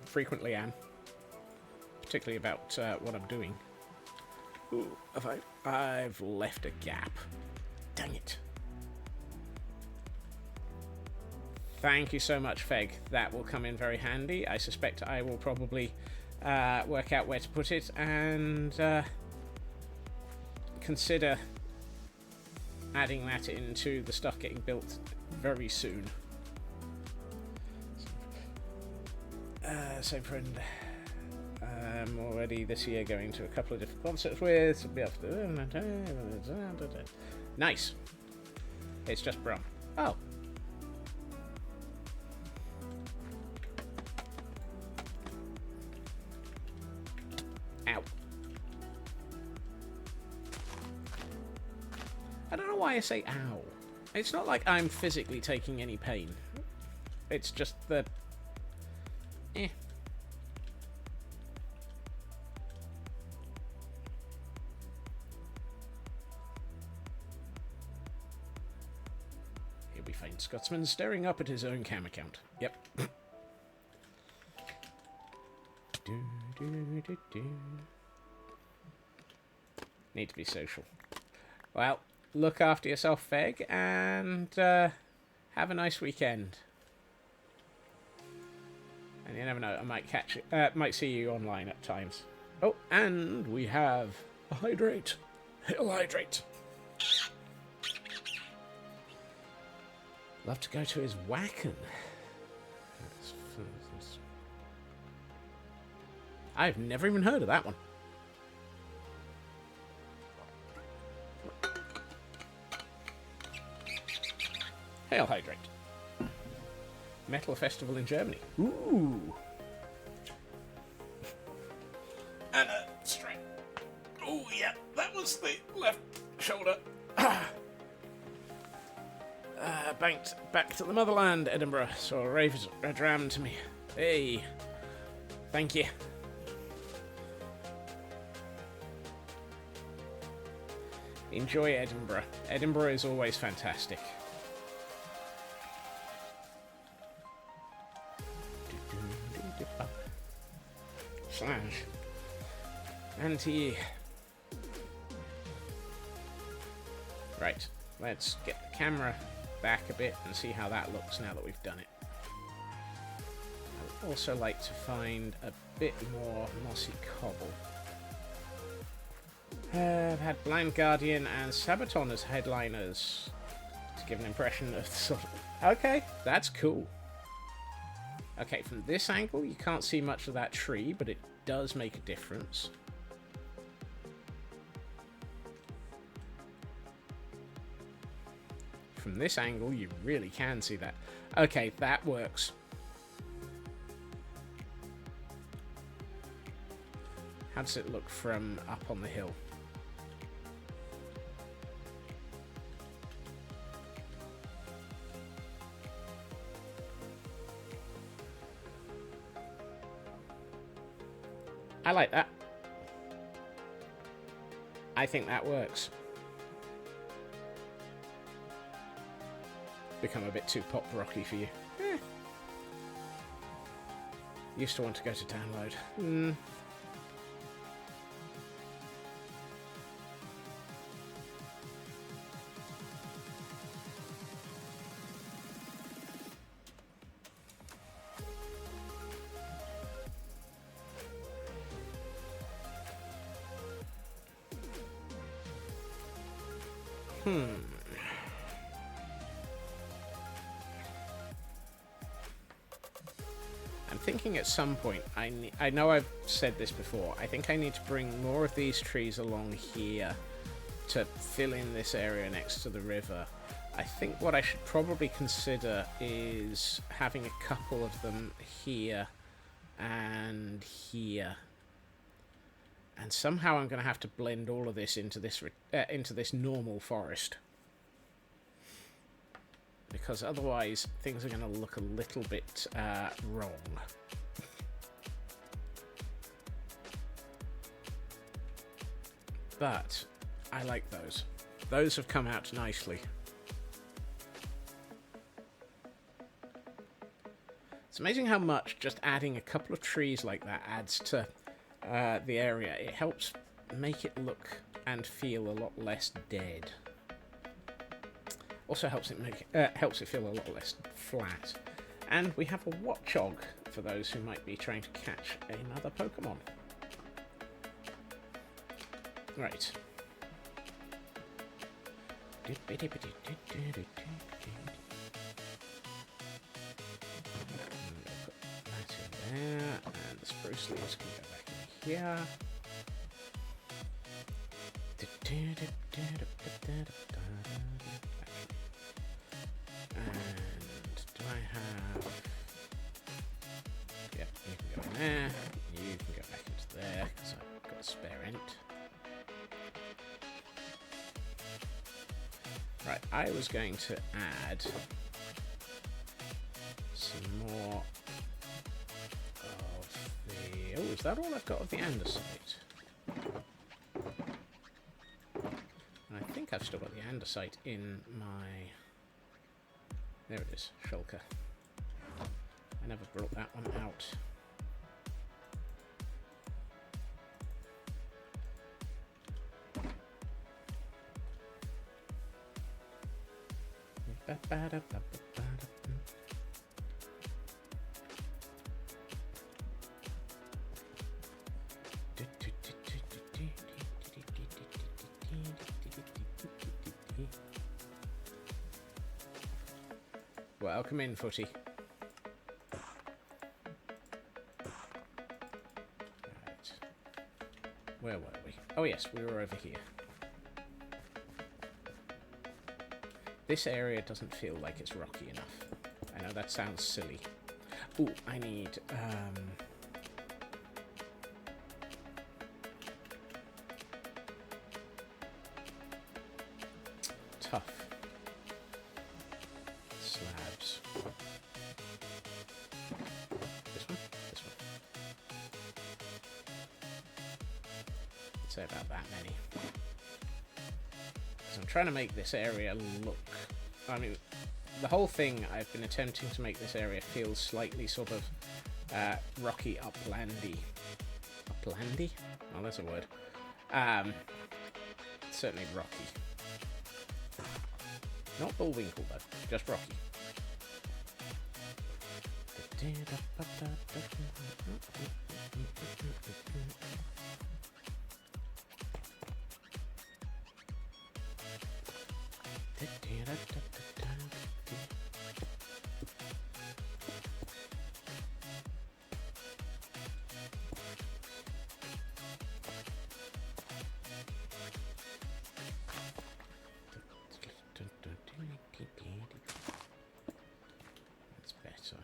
Frequently am. Particularly about what I'm doing. Ooh, I've left a gap. Dang it. Thank you so much, Feg. That will come in very handy. I suspect I will probably work out where to put it and consider adding that into the stuff getting built very soon. Same friend. I'm already this year going to a couple of different concerts with. Nice. It's just brown. Oh. Ow. I don't know why I say ow. It's not like I'm physically taking any pain. It's just the... He'll be fine. Scotsman staring up at his own cam account. Yep. Need to be social. Well, look after yourself, Feg, and have a nice weekend. And you never know, I might catch it. Might see you online at times. Oh, and we have a hydrate. He'll hydrate. Love to go to his Wacken. I've never even heard of that one. Hail Hydrate. Metal Festival in Germany. Ooh. And a straight. Oh, yeah, that was the left shoulder. Banked back to the motherland, Edinburgh. Saw a rave ram to me. Hey. Thank you. Enjoy Edinburgh. Edinburgh is always fantastic. Slash. Anti. Right. Let's get the camera back a bit and see how that looks now that we've done it. I would also like to find a bit more mossy cobble. I've had Blind Guardian and Sabaton as headliners to give an impression of the sort of... Okay, that's cool. Okay, from this angle you can't see much of that tree, but it does make a difference. From this angle you really can see that. Okay, that works. How does it look from up on the hill? I like that. I think that works. Become a bit too pop rocky for you. Used to want to go to download. I'm thinking at some point, I know I've said this before, I think I need to bring more of these trees along here to fill in this area next to the river. I think what I should probably consider is having a couple of them here and here. And somehow I'm going to have to blend all of this into this normal forest. Because otherwise things are going to look a little bit wrong. But I like those. Those have come out nicely. It's amazing how much just adding a couple of trees like that adds to the area. It helps make it look and feel a lot less dead. Also helps it feel a lot less flat. And we have a Watchog for those who might be trying to catch another Pokemon. Right. Put that in there, and the spruce leaves can go back in here. And do I have... Yep, you can go in there. You can go back into there, because I've got a spare ent. Right, I was going to add some more of the... Oh, is that all I've got of the andesite? I think I've still got the andesite in my... There it is, shulker. I never brought that one out. Welcome in, Footy. Right. Where were we? Oh yes, we were over here. This area doesn't feel like it's rocky enough. I know that sounds silly. Ooh, I need, tough slabs. This one? This one. I'd say about that many. So I'm trying to make this area look... I mean, the whole thing, I've been attempting to make this area feel slightly sort of rocky, uplandy. Uplandy? Oh, that's a word. Certainly rocky. Not Bullwinkle, though. Just rocky. That's better.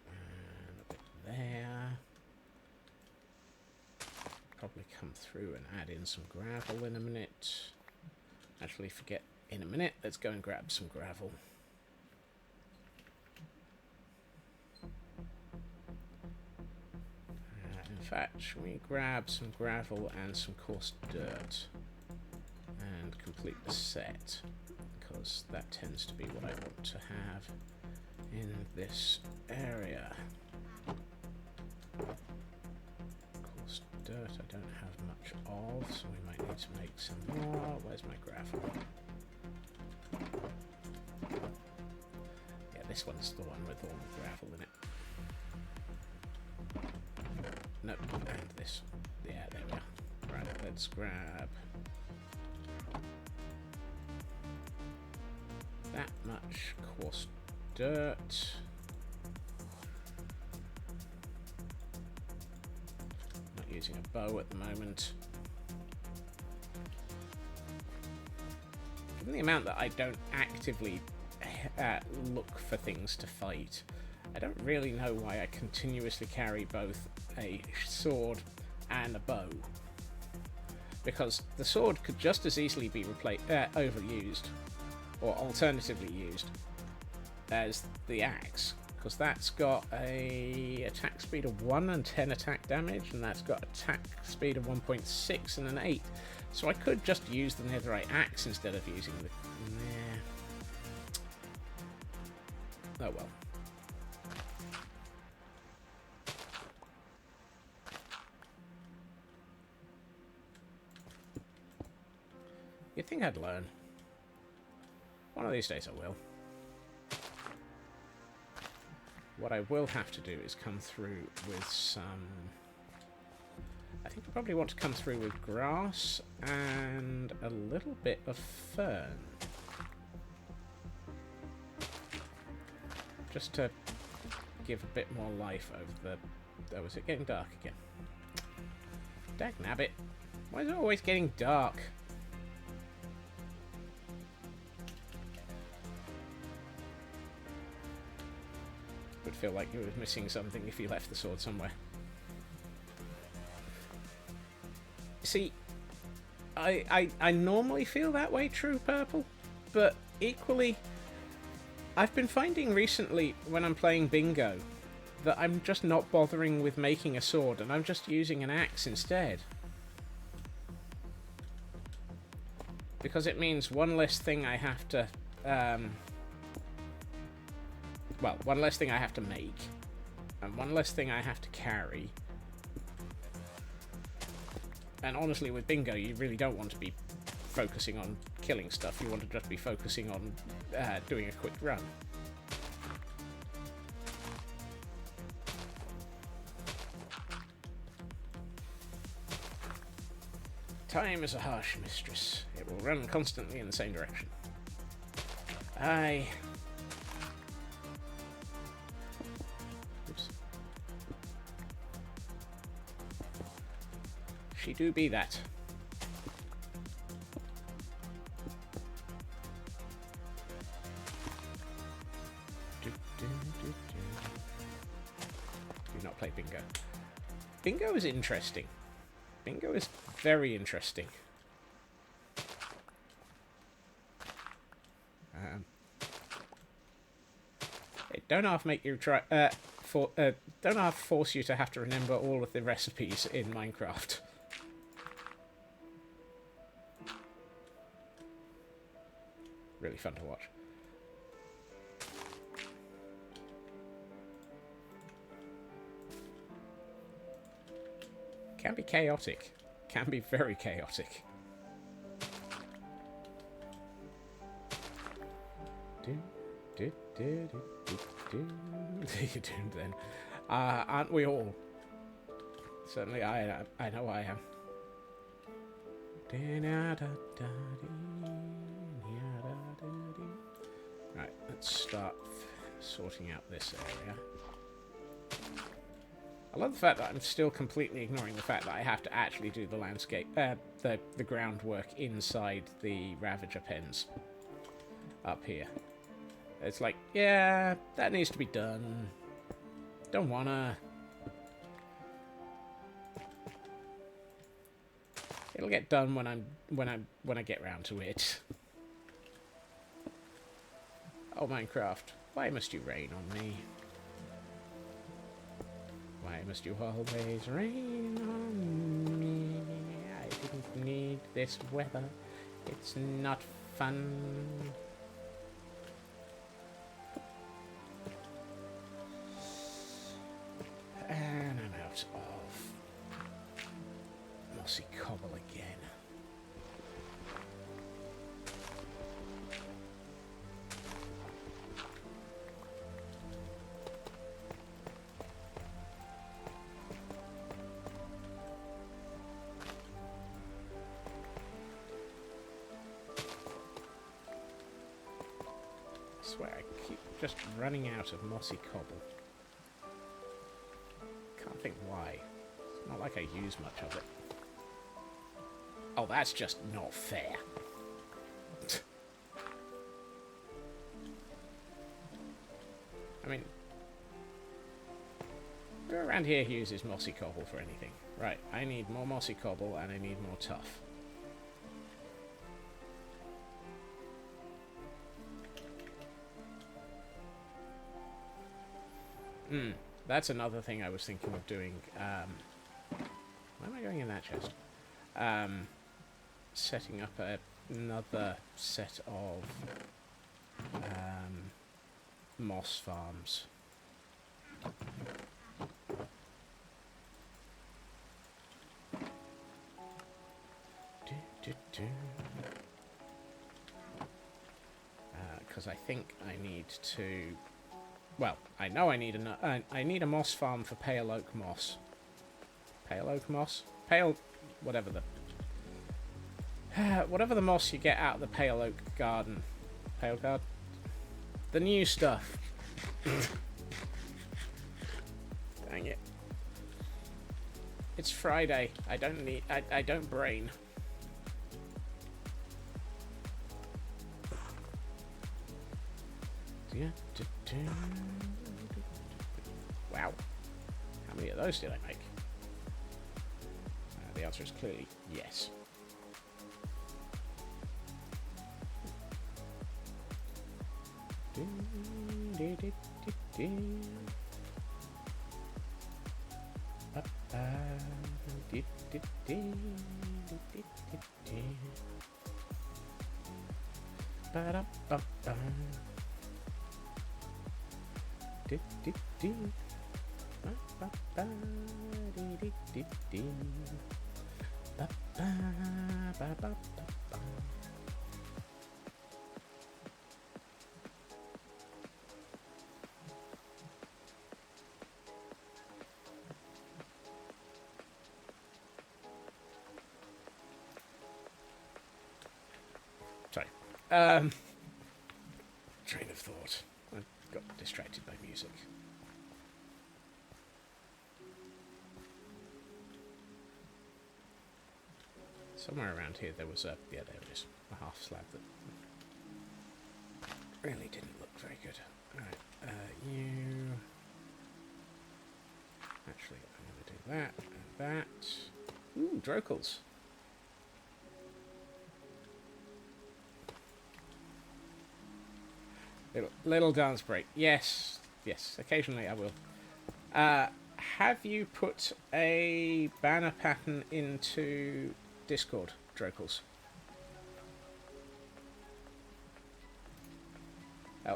And a bit there. Probably come through and add in some gravel in a minute. Actually, forget in a minute. Let's go and grab some gravel. In fact, should we grab some gravel and some coarse dirt and complete the set? Because that tends to be what I want to have in this area. Coarse dirt I don't have much of, so we might need to make some more. Where's my gravel? Yeah, this one's the one with all the gravel in it. No, and this. Yeah, there we are. Right, let's grab that much coarse dirt. Not using a bow at the moment. Given the amount that I don't actively look for things to fight, I don't really know why I continuously carry both a sword and a bow. Because the sword could just as easily be overused, or alternatively used, as the axe. Because that's got a attack speed of 1 and 10 attack damage, and that's got attack speed of 1.6 and an 8. So I could just use the netherite axe instead of using the... Nah. Oh well. You'd think I'd learn. One of these days I will. What I will have to do is come through with some... I think I probably want to come through with grass and a little bit of fern. Just to give a bit more life over the... Oh, is it getting dark again? Dagnabbit. Why is it always getting dark? Would feel like you were missing something if you left the sword somewhere. See, I normally feel that way, True Purple, but equally, I've been finding recently when I'm playing bingo that I'm just not bothering with making a sword and I'm just using an axe instead. Because it means one less thing I have to, well, one less thing I have to make, and one less thing I have to carry. And honestly, with bingo, you really don't want to be focusing on killing stuff. You want to just be focusing on doing a quick run. Time is a harsh mistress. It will run constantly in the same direction. She do be that. Do not play bingo. Bingo is interesting. Bingo is very interesting. It don't half make you try. Don't half force you to have to remember all of the recipes in Minecraft. Really fun to watch. Can be chaotic. Can be very chaotic. You doomed then. Aren't we all? Certainly I know I am. Right, let's start sorting out this area. I love the fact that I'm still completely ignoring the fact that I have to actually do the landscape, the groundwork inside the Ravager pens up here. It's like, yeah, that needs to be done. Don't wanna. It'll get done when I get round to it. Oh, Minecraft, why must you rain on me? Why must you always rain on me? I didn't need this weather. It's not fun. And I'm out of mossy cobble again. I swear I keep just running out of mossy cobble. Can't think why. It's not like I use much of it. Oh, that's just not fair. I mean, who around here uses mossy cobble for anything? Right, I need more mossy cobble and I need more tuff. That's another thing I was thinking of doing. Why am I going in that chest? Setting up another set of moss farms. Because I think I need to. Well, I know I need a moss farm for pale oak moss. Pale oak moss? Pale, whatever the moss you get out of the pale oak garden. Pale garden? The new stuff. Dang it. It's Friday. I don't brain. Wow. How many of those did I make? The answer is clearly yes. Sorry. Train of thought. I got distracted by music. Somewhere around here there was a... Yeah, there it is. A half slab that really didn't look very good. Alright, you... Actually, I'm going to do that and that. Ooh, Drocals. Little dance break. Yes, yes, occasionally I will. Have you put a banner pattern into Discord, Drocals?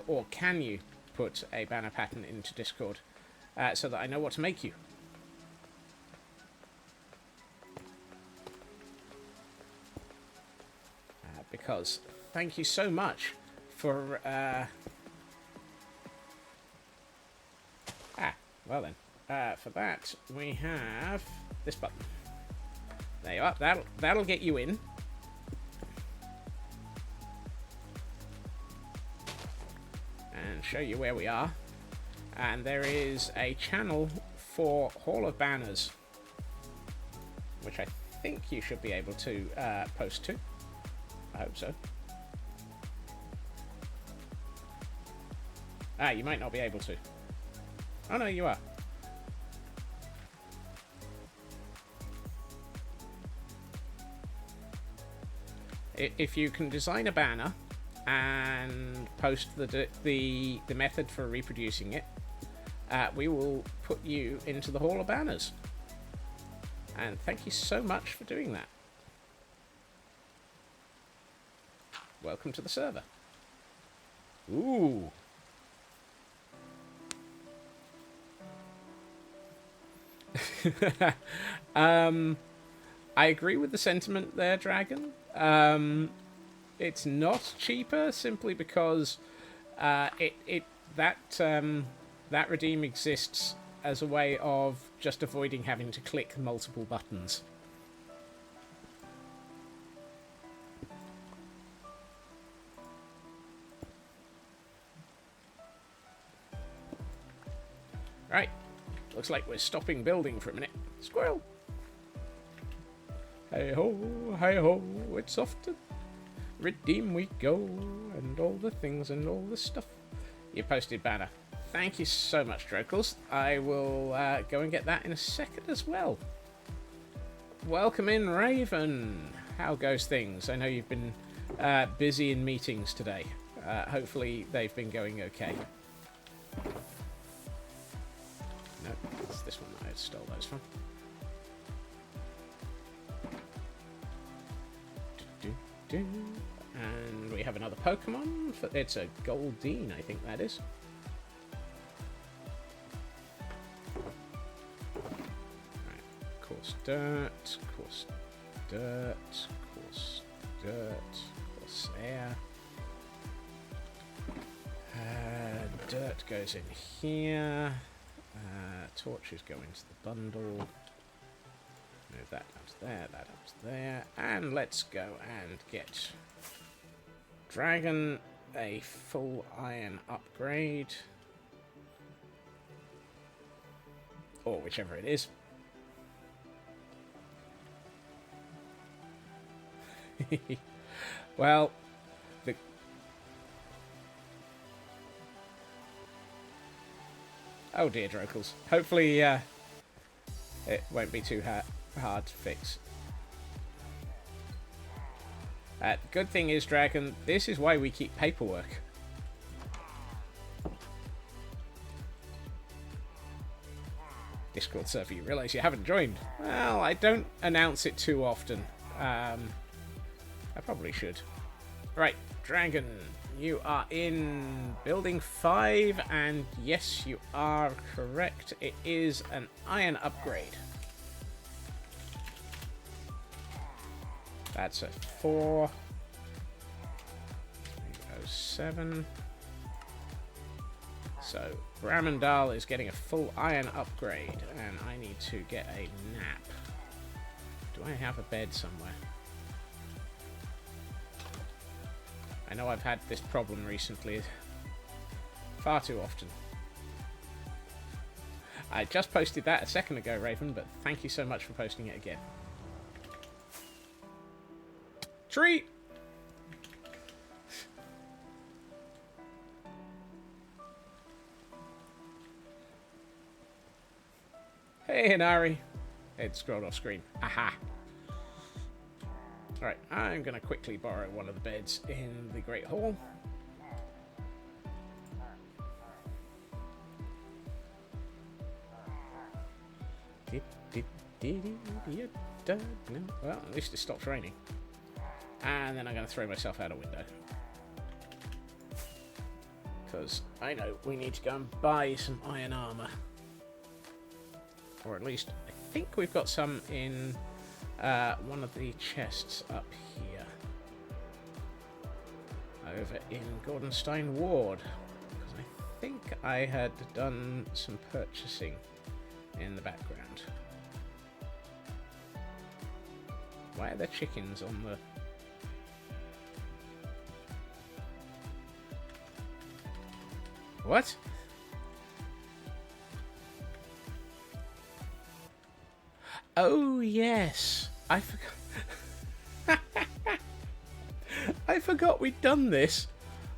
Or can you put a banner pattern into Discord so that I know what to make you? Because thank you so much for... well then. For that, we have this button. There you are. That'll get you in. And show you where we are. And there is a channel for Hall of Banners, which I think you should be able to post to. I hope so. You might not be able to. Oh no, you are. If you can design a banner and post the method for reproducing it, we will put you into the Hall of Banners. And thank you so much for doing that. Welcome to the server. Ooh. I agree with the sentiment there, Dragon. It's not cheaper simply because that redeem exists as a way of just avoiding having to click multiple buttons. Right. Looks like we're stopping building for a minute. Squirrel! Hey-ho, hey-ho, it's off to redeem we go, and all the things and all the stuff. You posted banner. Thank you so much, Drocals. I will go and get that in a second as well. Welcome in, Raven. How goes things? I know you've been busy in meetings today. Hopefully they've been going okay. No, it's this one that I stole those from. And we have another Pokemon. It's a Goldeen, I think that is. Right, course dirt, course dirt, course dirt, course air. Dirt goes in here. Torches go into the bundle. Move that up to there, that up to there. And let's go and get Dragon a full iron upgrade. Or whichever it is. Well, oh dear, Drocals. Hopefully, it won't be too hard to fix. The good thing is, Dragon, this is why we keep paperwork. Discord server, you realise you haven't joined? Well, I don't announce it too often. I probably should. Right, Dragon, you are in Building 5, and yes, you are correct. It is an iron upgrade. That's a 4. 307. So, Bramandal is getting a full iron upgrade, and I need to get a nap. Do I have a bed somewhere? I know I've had this problem recently. Far too often. I just posted that a second ago, Raven, but thank you so much for posting it again. Tree! Hey, Hinari. It scrolled off screen. Aha. Alright, I'm going to quickly borrow one of the beds in the Great Hall. Well, at least it stops raining. And then I'm going to throw myself out a window. Because I know we need to go and buy some iron armour. Or at least, I think we've got some in one of the chests up here. Over in Gordonstein Ward. Because I think I had done some purchasing in the background. Why are there chickens on the... What? Oh, yes. I forgot. I forgot we'd done this.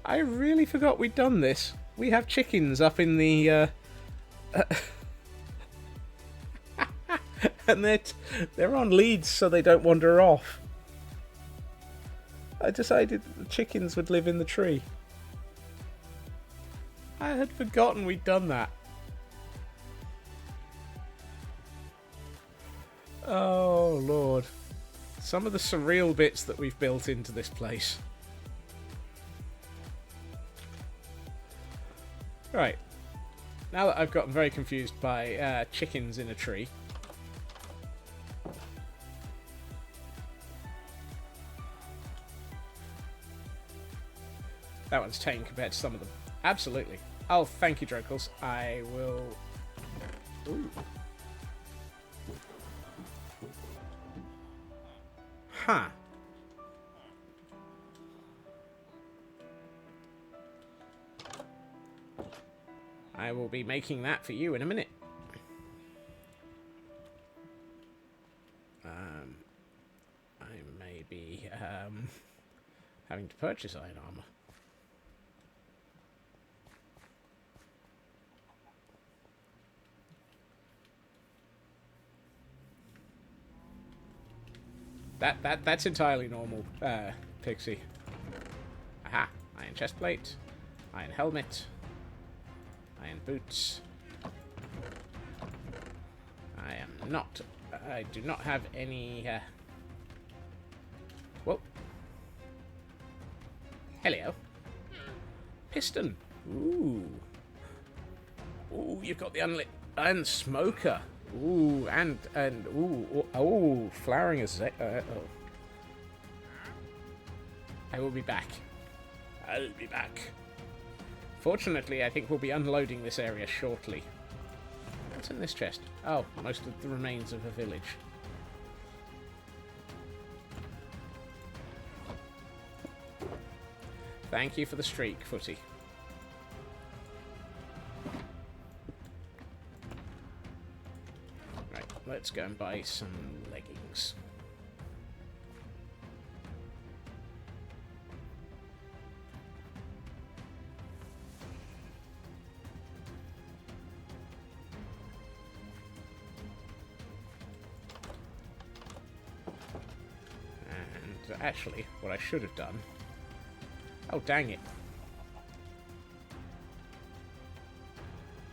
I really forgot we'd done this. We have chickens up in the... and they're on leads so they don't wander off. I decided that the chickens would live in the tree. I had forgotten we'd done that. Oh, Lord. Some of the surreal bits that we've built into this place. Right. Now that I've gotten very confused by chickens in a tree. That one's tame compared to some of them. Absolutely. Oh, thank you, Drokels. I will... Ooh. Huh. I will be making that for you in a minute. I may be having to purchase iron armor. That's entirely normal, Pixie. Aha! Iron chestplate, iron helmet, iron boots. I do not have any, Whoa. Hello. Piston. Ooh. Ooh, you've got the unlit iron smoker. Ooh, and ooh, flowering as oh. I will be back. I'll be back. Fortunately, I think we'll be unloading this area shortly. What's in this chest? Oh, most of the remains of a village. Thank you for the streak, Footy. Right, let's go and buy some leggings. And actually, what I should have done... Oh, dang it.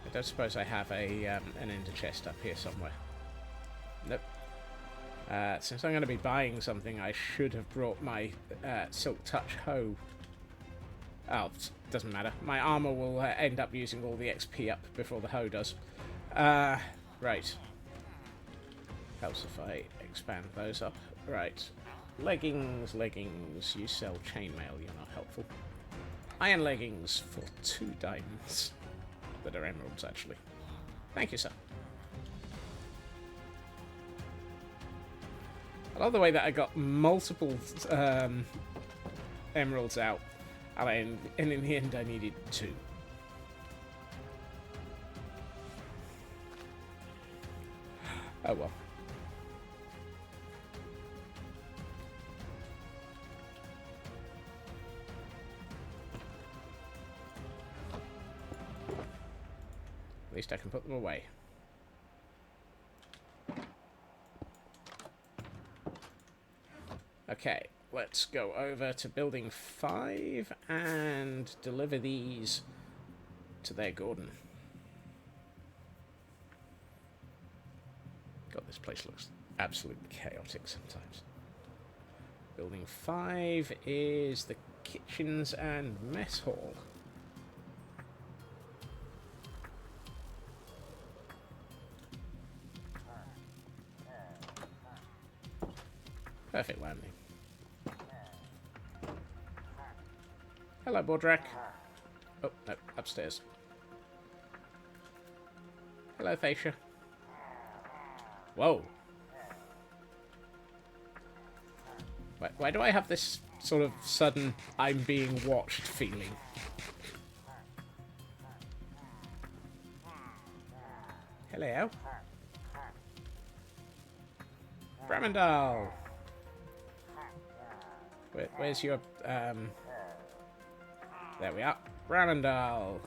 I don't suppose I have a an ender chest up here somewhere. Nope. Since I'm going to be buying something, I should have brought my Silk Touch hoe. Oh, doesn't matter. My armor will end up using all the XP up before the hoe does. Right. Helps if I expand those up. Right. Leggings. You sell chainmail, you're not helpful. Iron leggings for 2 diamonds. That are emeralds, actually. Thank you, sir. I love the way that I got multiple emeralds out, and in the end I needed 2. Oh well. At least I can put them away. Okay, let's go over to building 5 and deliver these to their Gordon. God, this place looks absolutely chaotic sometimes. Building 5 is the kitchens and mess hall. Perfect landing. Hello, Bordrak. Oh, no, upstairs. Hello, Thacia. Whoa. Why do I have this sort of sudden I'm being watched feeling? Hello. Bramandal. Where's your, There we are. Bramandal.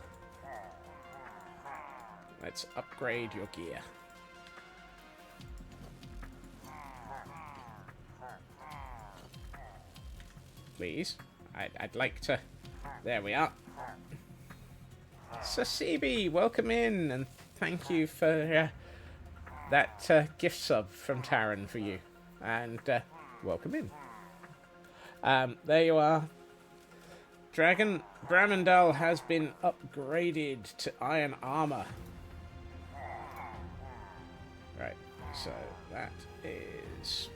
Let's upgrade your gear. Please. I'd like to... There we are. Sasibi, welcome in, and thank you for that gift sub from Taran for you. And welcome in. There you are. Dragon Bramandal has been upgraded to iron armor. Right, so that is...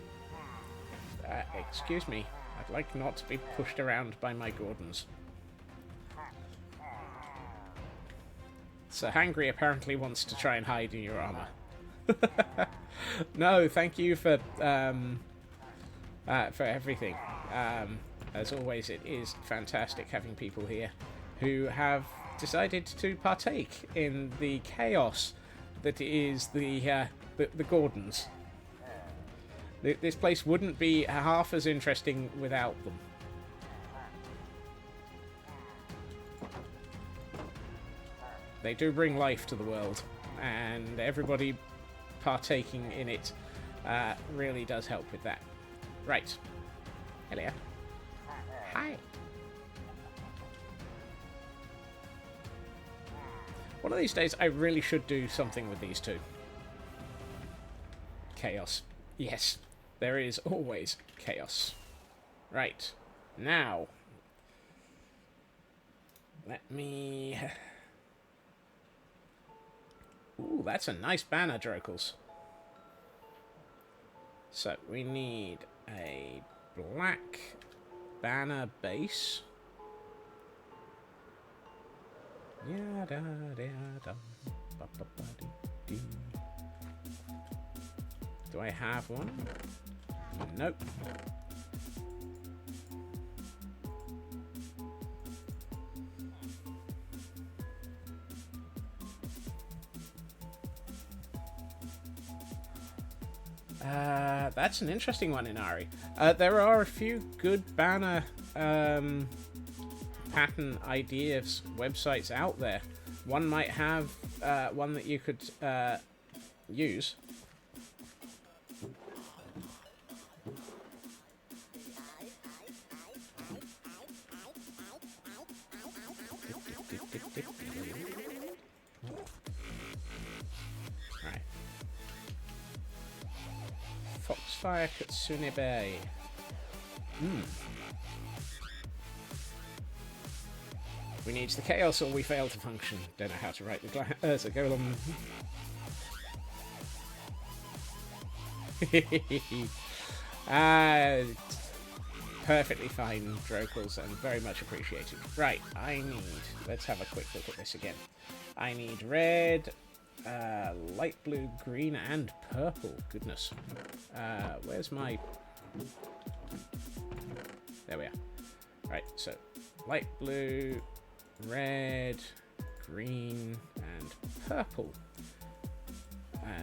excuse me. I'd like not to be pushed around by my Gordons. Sir Hangry apparently wants to try and hide in your armor. No, thank you for everything. As always, it is fantastic having people here who have decided to partake in the chaos that is the Gordons. This place wouldn't be half as interesting without them. They do bring life to the world, and everybody partaking in it really does help with that. Right. Hello. Hi. One of these days, I really should do something with these two. Chaos. Yes, there is always chaos. Right. Now, let me... Ooh, that's a nice banner, Drokels. So, we need a black banner base. Do I have one? Nope. That's an interesting one, Inari. There are a few good banner pattern ideas websites out there. One might have one that you could use. Right. Foxfire Katsune Bay. We need the chaos or we fail to function. Don't know how to write the Urza Golem. Perfectly fine, Drokels, and very much appreciated. Right, I need... Let's have a quick look at this again. I need red, light blue, green, and purple. Goodness. Where's my... There we are. Right, so light blue, red, green, and purple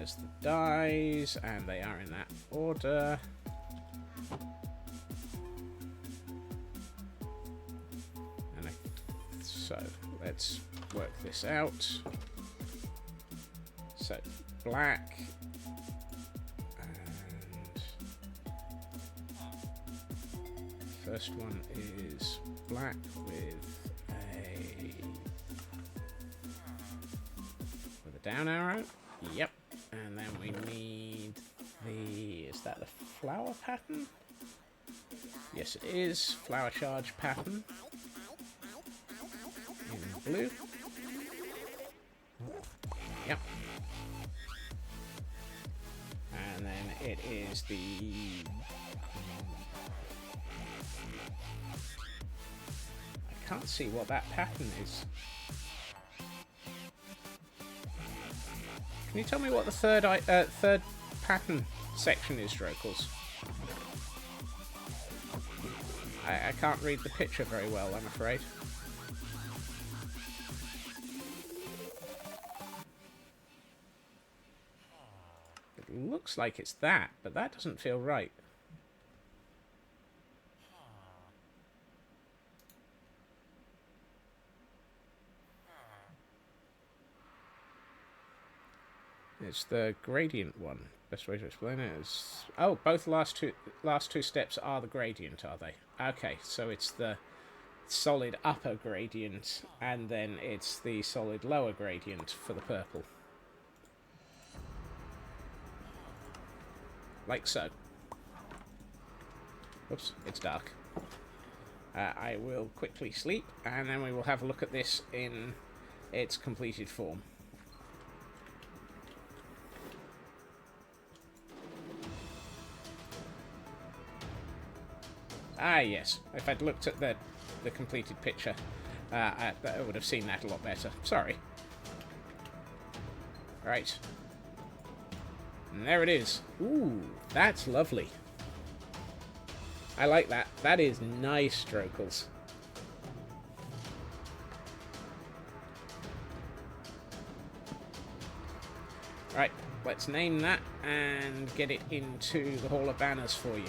as the dyes, and they are in that order. And so let's work this out. So black, and first one is black with a down arrow. Yep. And then we need is that the flower pattern? Yes, it is. Flower charge pattern in blue. Yep. And then it is the I can't see what that pattern is. Can you tell me what the third pattern section is, Drokels? I can't read the picture very well, I'm afraid. It looks like it's that, but that doesn't feel right. It's the gradient one. Best way to explain it is... Oh, both last two steps are the gradient, are they? Okay, so it's the solid upper gradient, and then it's the solid lower gradient for the purple. Like so. Oops, it's dark. I will quickly sleep, and then we will have a look at this in its completed form. Ah, yes. If I'd looked at the completed picture, I would have seen that a lot better. Sorry. Right. And there it is. Ooh, that's lovely. I like that. That is nice, Drokels. Right, let's name that and get it into the Hall of Banners for you.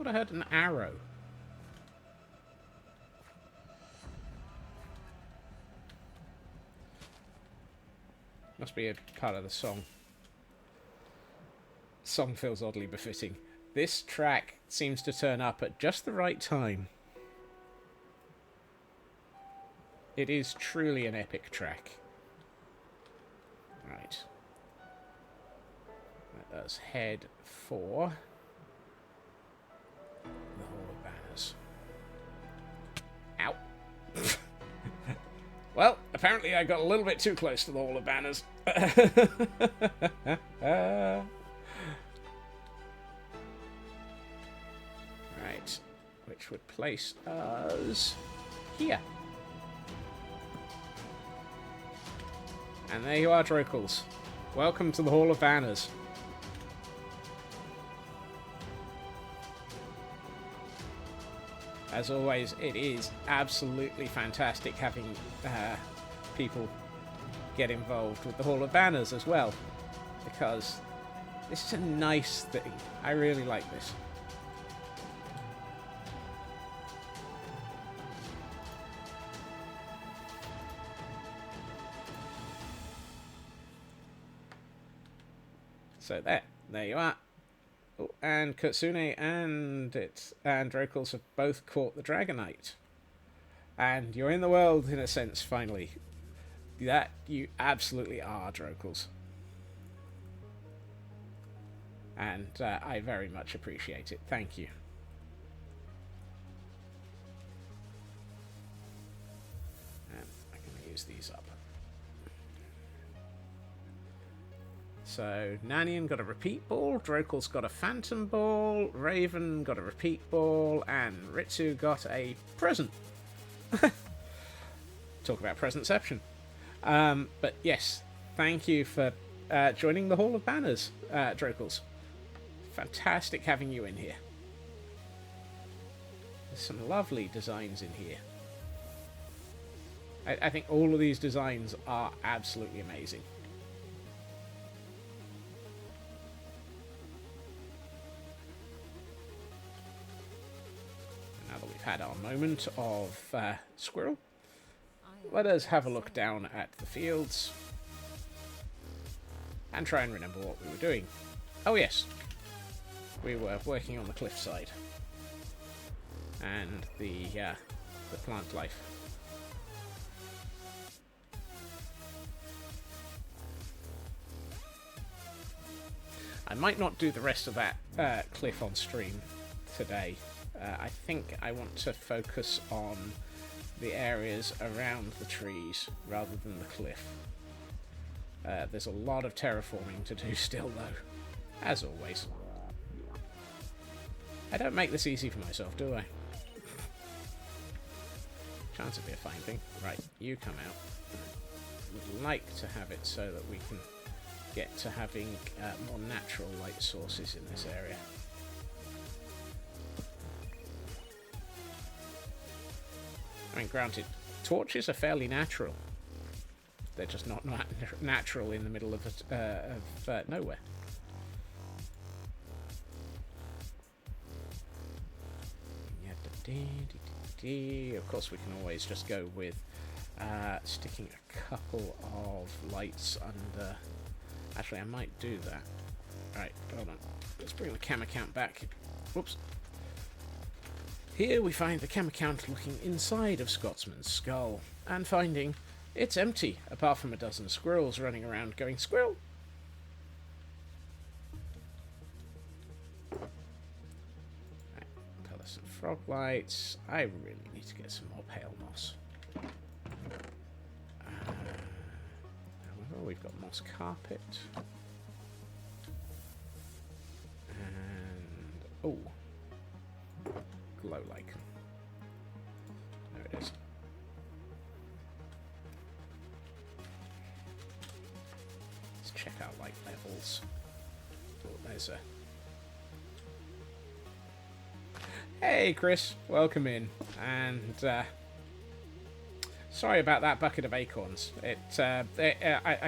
I heard an arrow. Must be a part of the song. Song feels oddly befitting. This track seems to turn up at just the right time. It is truly an epic track. Right. Let us head for the Hall of Banners. Ow. Well, apparently I got a little bit too close to the Hall of Banners. Right. Which would place us here. And there you are, Drokels. Welcome to the Hall of Banners. As always, it is absolutely fantastic having people get involved with the Hall of Banners as well, because this is a nice thing. I really like this. So there you are. Oh, and Kutsune and Drokels have both caught the Dragonite. And you're in the world, in a sense, finally. That you absolutely are, Drokels. And I very much appreciate it. Thank you. And I'm going to use these up. So, Nanian got a repeat ball, Drokel's got a phantom ball, Raven got a repeat ball, and Ritsu got a present. Talk about presentception. But yes, thank you for joining the Hall of Banners, Drokels. Fantastic having you in here. There's some lovely designs in here. I think all of these designs are absolutely amazing. had our moment of squirrel, let us have a look down at the fields and try and remember what we were doing. Oh yes, we were working on the cliffside and the plant life. I might not do the rest of that cliff on stream today. I think I want to focus on the areas around the trees rather than the cliff. There's a lot of terraforming to do still, though, as always. I don't make this easy for myself, do I? Chance it'd be a fine thing. Right, you come out. Would like to have it so that we can get to having more natural light sources in this area. I mean, granted, torches are fairly natural. They're just not natural in the middle of nowhere. Of course, we can always just go with sticking a couple of lights under. Actually, I might do that. Alright, hold on. Let's bring the camera count back. Whoops. Here we find the camera count looking inside of Scotsman's skull, and finding it's empty, apart from a dozen squirrels running around going, "Squirrel!" Right, colour some frog lights. I really need to get some more pale moss. However, we've got moss carpet. And, oh, glow lichen. There it is. Let's check our light levels. Oh, there's a... Hey, Chris. Welcome in. And, sorry about that bucket of acorns. I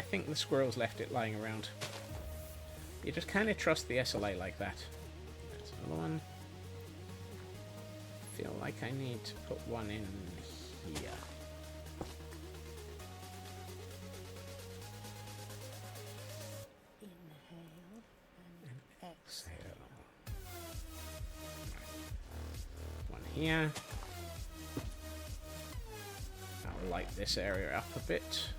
think the squirrels left it lying around. You just kind of trust the SLA like that. There's another one. Feel like I need to put one in here. Inhale and exhale. One here. I'll light this area up a bit.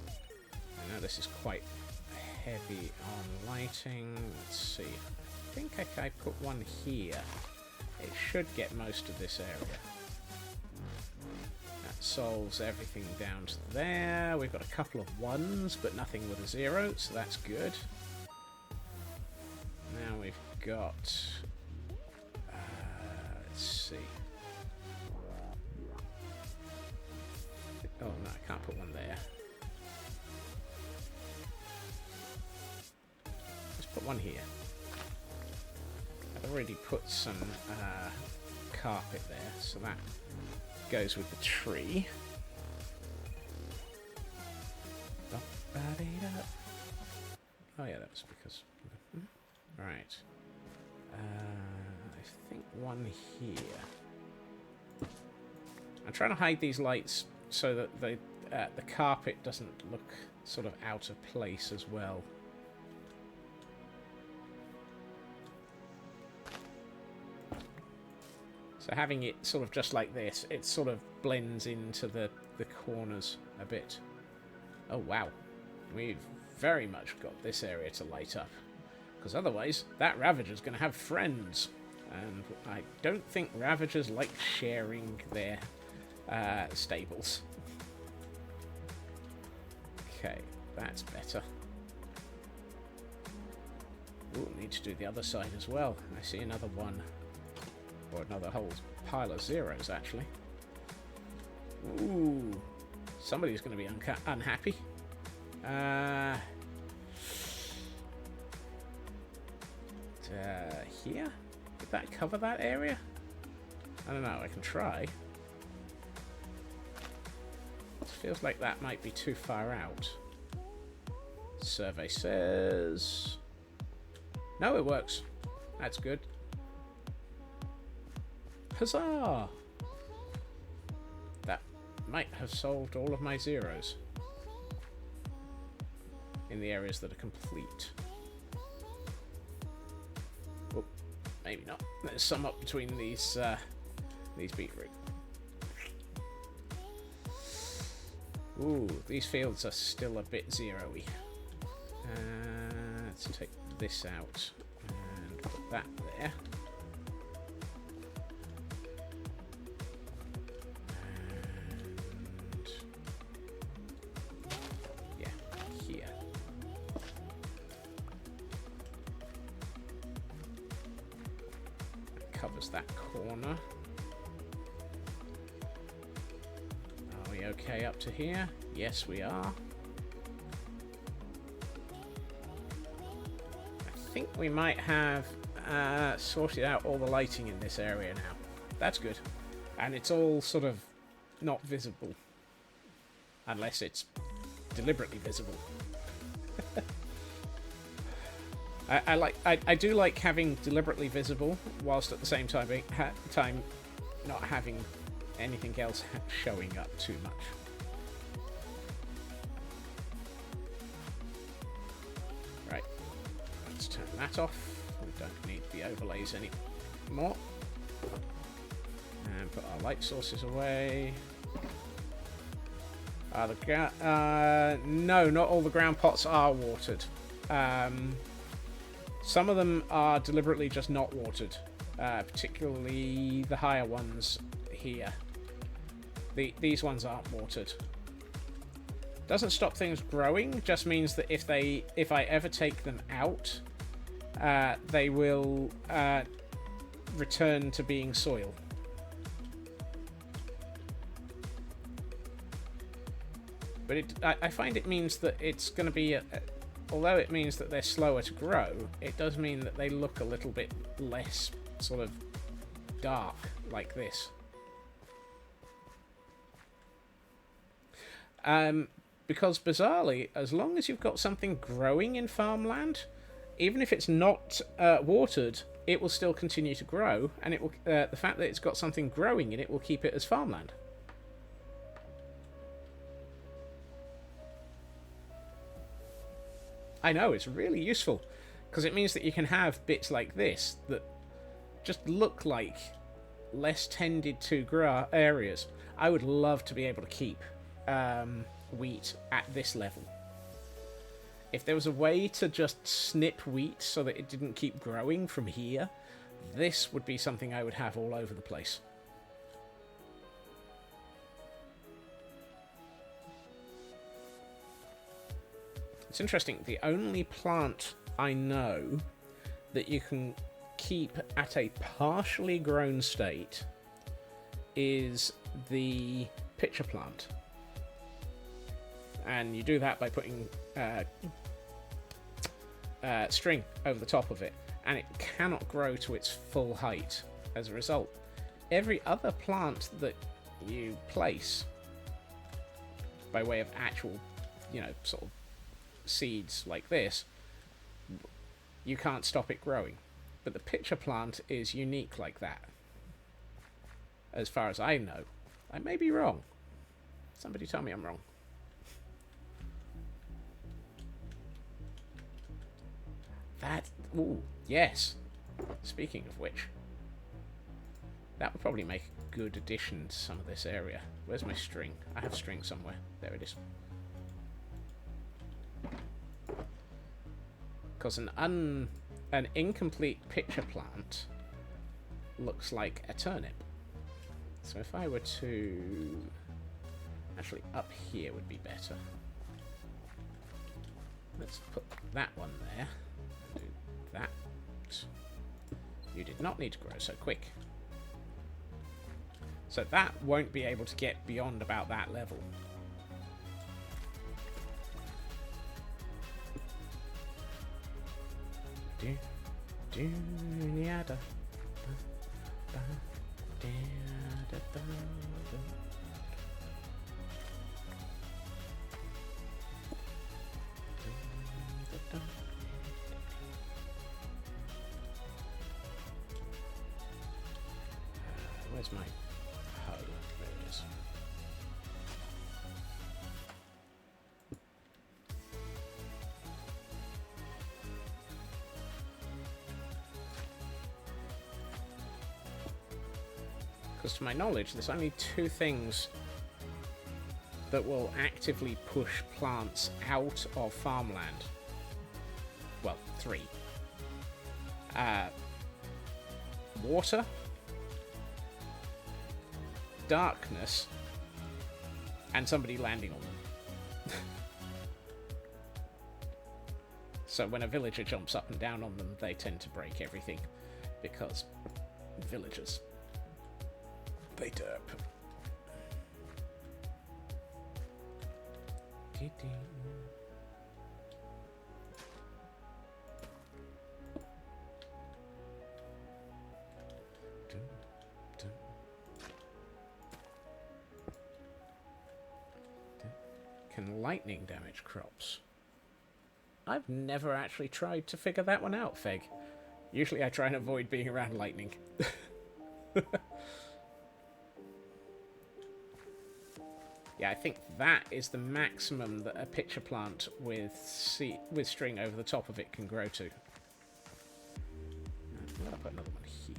I know this is quite heavy on lighting. Let's see. I think if I put one here, it should get most of this area. That solves everything down to there. We've got a couple of ones, but nothing with a 0, so that's good. Now we've got... let's see. Oh, no, I can't put one there. Let's put one here. I've already put some carpet there, so that goes with the tree. Oh yeah, that was because... Right. I think one here. I'm trying to hide these lights so that the carpet doesn't look sort of out of place as well. So having it sort of just like this, it sort of blends into the corners a bit. Oh wow, we've very much got this area to light up. Because otherwise, that Ravager's going to have friends. And I don't think Ravagers like sharing their stables. Okay, that's better. Ooh, need to do the other side as well. I see another one. Or another whole pile of zeros, actually. Ooh. Somebody's going to be unhappy. Here? Did that cover that area? I don't know, I can try. It feels like that might be too far out. Survey says... No, it works. That's good. Huzzah! That might have solved all of my zeros in the areas that are complete. Oh, maybe not. There's some up between these beetroot. Ooh, these fields are still a bit zero-y. Let's take this out and put that there. And yeah, here. That covers that corner. Are we okay up to here? Yes, we are. I think we might have sorted out all the lighting in this area now. That's good. And it's all sort of not visible. Unless it's deliberately visible. I do like having deliberately visible, whilst at the same time not having anything else showing up too much. Right, let's turn that off. We don't need the overlays anymore. And put our light sources away. No, not all the ground pots are watered. Some of them are deliberately just not watered, particularly the higher ones here. These ones aren't watered. Doesn't stop things growing, just means that if I ever take them out, they will return to being soil. But I find it means that it's going to be, although it means that they're slower to grow, it does mean that they look a little bit less sort of dark, like this. Because bizarrely, as long as you've got something growing in farmland, even if it's not watered, it will still continue to grow, and it will. The fact that it's got something growing in it will keep it as farmland. I know, it's really useful, because it means that you can have bits like this that just look like less tended to areas. I would love to be able to keep wheat at this level. If there was a way to just snip wheat so that it didn't keep growing from here, this would be something I would have all over the place. It's interesting, the only plant I know that you can keep at a partially grown state is the pitcher plant. And you do that by putting string over the top of it, and it cannot grow to its full height as a result. Every other plant that you place by way of actual, sort of seeds like this, you can't stop it growing. But the pitcher plant is unique like that, as far as I know. I may be wrong. Somebody tell me I'm wrong. Ooh, yes. Speaking of which, that would probably make a good addition to some of this area. Where's my string? I have string somewhere. There it is. Because an incomplete pitcher plant looks like a turnip. So if I were to... Actually, up here would be better. Let's put that one there. Do that. You did not need to grow so quick. So that won't be able to get beyond about that level. Where's my hoe? There it is. Because to my knowledge, there's only 2 things that will actively push plants out of farmland. Well, 3. Water, darkness, and somebody landing on them. So when a villager jumps up and down on them, they tend to break everything, because villagers, they derp. Can lightning damage crops? I've never actually tried to figure that one out, Feg. Usually I try and avoid being around lightning. Yeah, I think that is the maximum that a pitcher plant with string over the top of it can grow to. I'm going to put another one here.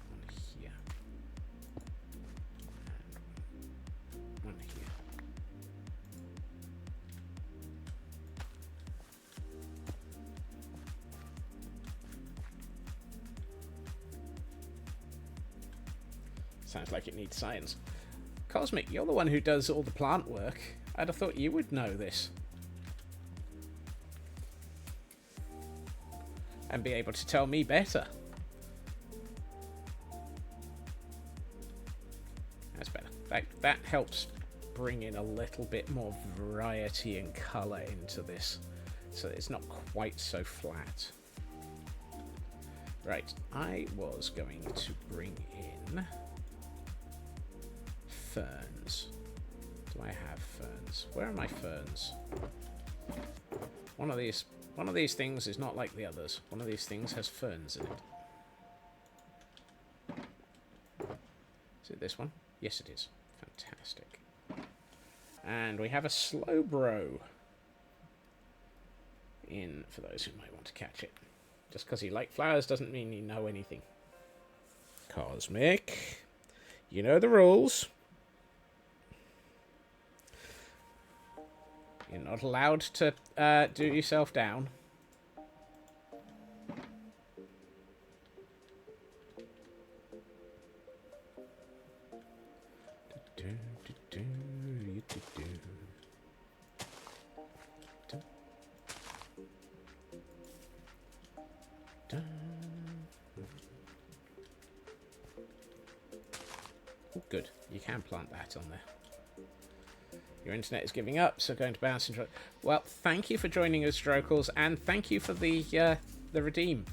One here. And one here. Sounds like it needs science. Cosmic, you're the one who does all the plant work. I'd have thought you would know this. And be able to tell me better. That's better. That helps bring in a little bit more variety and colour into this. So it's not quite so flat. Right, I was going to bring in ferns. Do I have ferns? Where are my ferns? One of these things is not like the others. One of these things has ferns in it. Is it this one? Yes, it is. Fantastic. And we have a Slowbro in for those who might want to catch it. Just because you like flowers doesn't mean you know anything. Cosmic, you know the rules. You're not allowed to do yourself down. Oh, good. You can plant that on there. Your internet is giving up, so going to bounce and... Well, thank you for joining us, Drokels, and thank you for the redeem.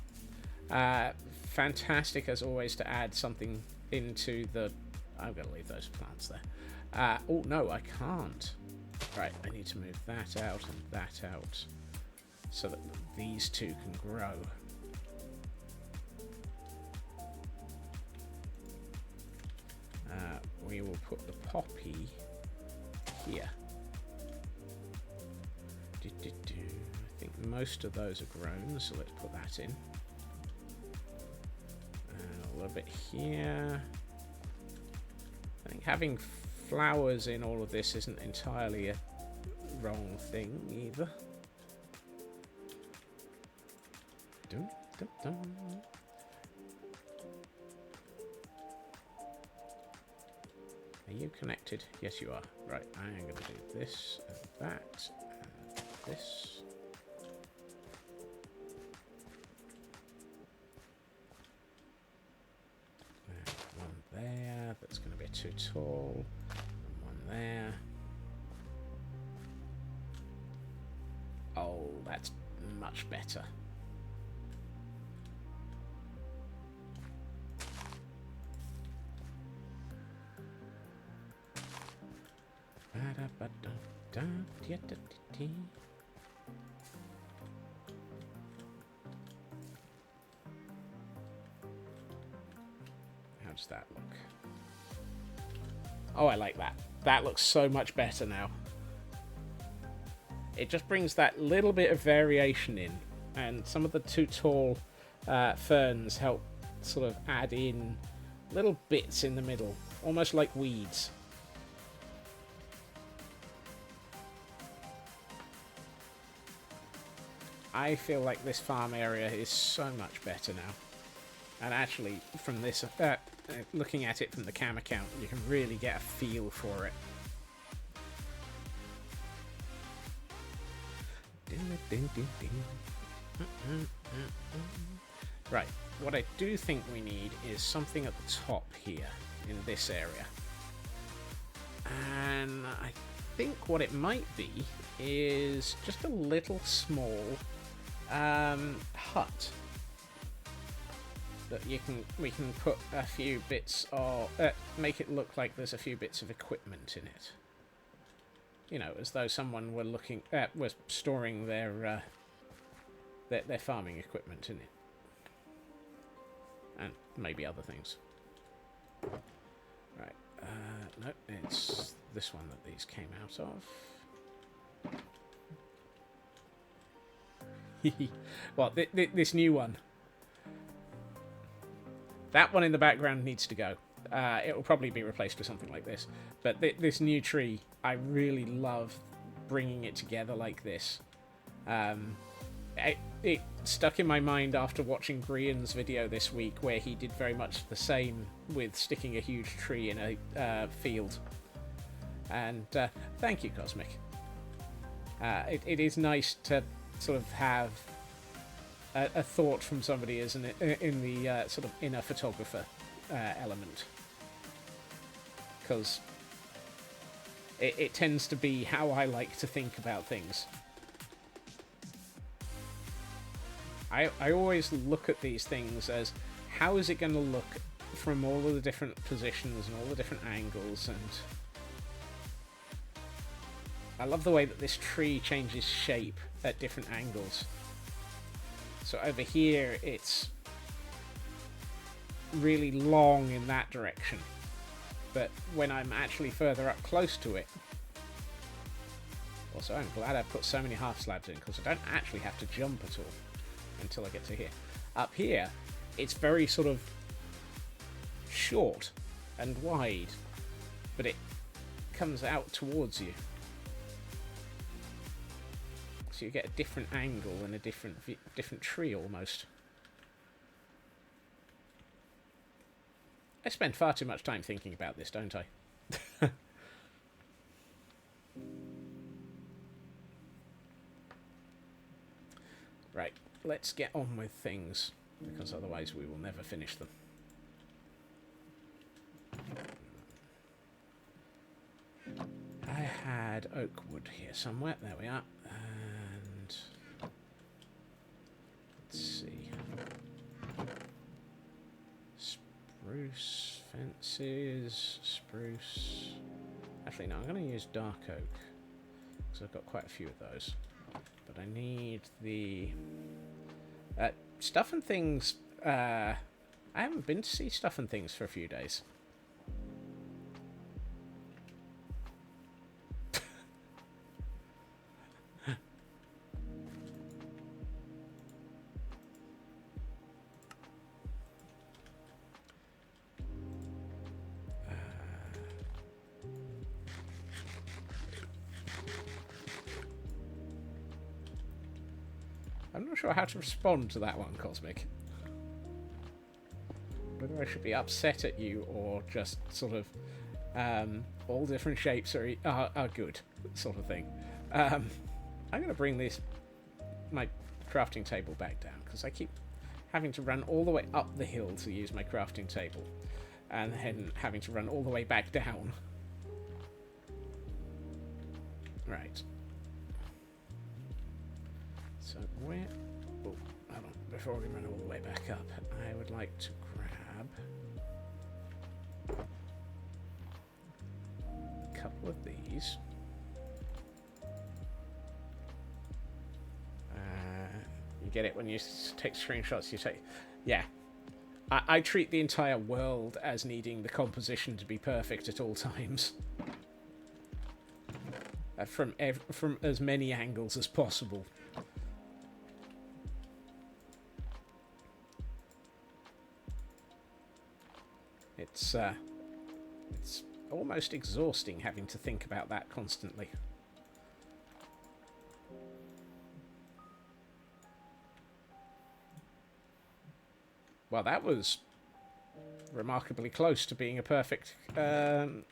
Fantastic, as always, to add something into the... I'm going to leave those plants there. Oh, no, I can't. Right, I need to move that out and that out so that these two can grow. We will put the poppy here. I think most of those are grown, so let's put that in. And a little bit here. I think having flowers in all of this isn't entirely a wrong thing either. Dun, dun, dun. Are you connected? Yes, you are. Right, I'm going to do this and that and this. And one there. That's going to be too tall. And one there. Oh, that's much better. does that look? Oh, I like that. That looks so much better now. It just brings that little bit of variation in, and some of the too tall ferns help sort of add in little bits in the middle, almost like weeds. I feel like this farm area is so much better now. And actually, from this, looking at it from the cam account, you can really get a feel for it. Right, what I do think we need is something at the top here, in this area. And I think what it might be is just a little small hut that we can put a few bits of make it look like there's a few bits of equipment in it. You know, as though someone were was storing their farming equipment in it, and maybe other things. Right, no, it's this one that these came out of. Well, this new one. That one in the background needs to go. It will probably be replaced with something like this. But this new tree, I really love bringing it together like this. It stuck in my mind after watching Grian's video this week, where he did very much the same with sticking a huge tree in a field. And thank you, Cosmic. It is nice to sort of have a thought from somebody as in the sort of inner photographer element, because it tends to be how I like to think about things. I always look at these things as, how is it going to look from all of the different positions and all the different angles, and I love the way that this tree changes shape at different angles. So over here, it's really long in that direction. But when I'm actually further up close to it... Also, I'm glad I put so many half slabs in, because I don't actually have to jump at all until I get to here. Up here, it's very sort of short and wide, but it comes out towards you. So you get a different angle and a different tree almost. I spend far too much time thinking about this, don't I? Right, let's get on with things, because otherwise we will never finish them. I had oak wood here somewhere. There we are. And let's see. Spruce fences, spruce. Actually, no, I'm going to use dark oak, because I've got quite a few of those. But I need the stuff and things. I haven't been to see stuff and things for a few days. I'm not sure how to respond to that one, Cosmic. Whether I should be upset at you or just sort of all different shapes are good, sort of thing. I'm going to bring my crafting table back down, because I keep having to run all the way up the hill to use my crafting table, and then having to run all the way back down. Right. So where... Oh, hold on. Before we run all the way back up, I would like to grab a couple of these. You get it when you take screenshots, you take... Yeah. I treat the entire world as needing the composition to be perfect at all times. From as many angles as possible. It's almost exhausting having to think about that constantly. Well, that was remarkably close to being a perfect... wow.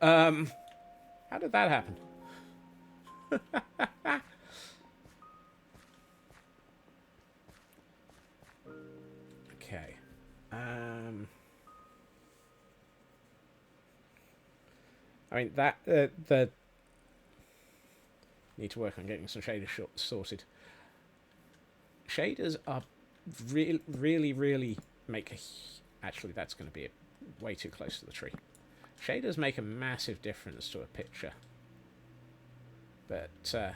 How did that happen? Okay. I mean, that... the... Need to work on getting some shaders sorted. Shaders are really make a... Actually, that's going to be way too close to the tree. Shaders make a massive difference to a picture. But I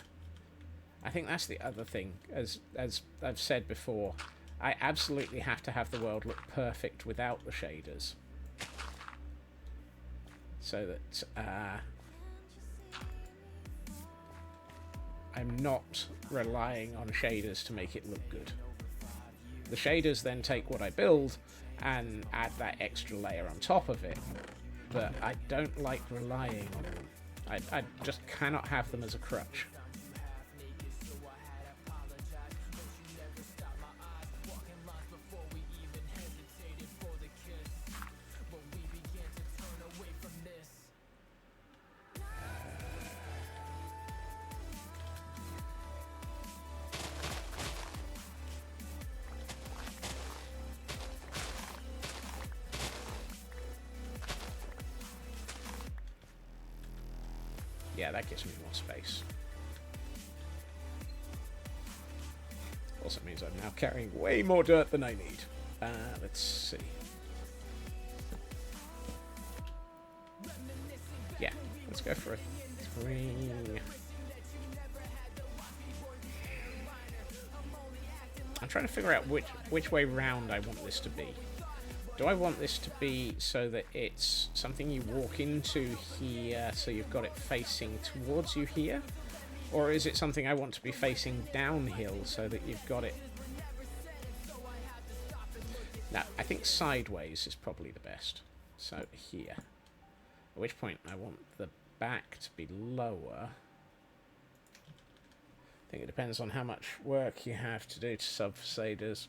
think that's the other thing. As I've said before, I absolutely have to have the world look perfect without the shaders. So that I'm not relying on shaders to make it look good. The shaders then take what I build and add that extra layer on top of it. But I don't like relying on them. I just cannot have them as a crutch. Yeah, that gives me more space. Also means I'm now carrying way more dirt than I need. Let's see. Yeah, let's go for a 3. I'm trying to figure out which way round I want this to be. Do I want this to be so that it's something you walk into here, so you've got it facing towards you here? Or is it something I want to be facing downhill so that you've got it... No, I think sideways is probably the best. So here. At which point I want the back to be lower. I think it depends on how much work you have to do to sub shaders.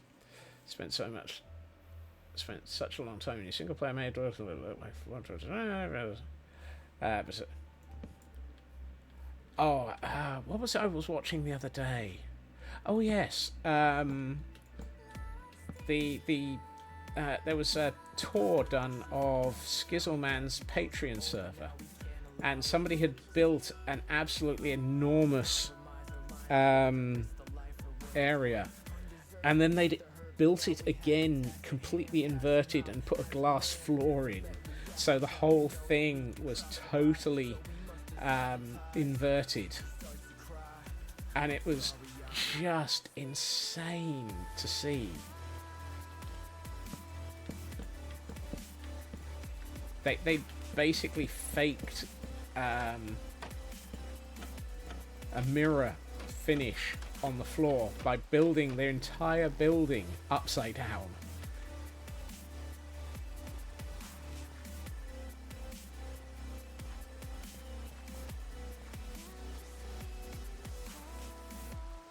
Spent such a long time in your single player made. What was it I was watching the other day? Oh yes, there was a tour done of Skizzleman's Patreon server, and somebody had built an absolutely enormous area, and then they'd built it again completely inverted and put a glass floor in, so the whole thing was totally inverted, and it was just insane to see. They basically faked a mirror finish on the floor by building their entire building upside down.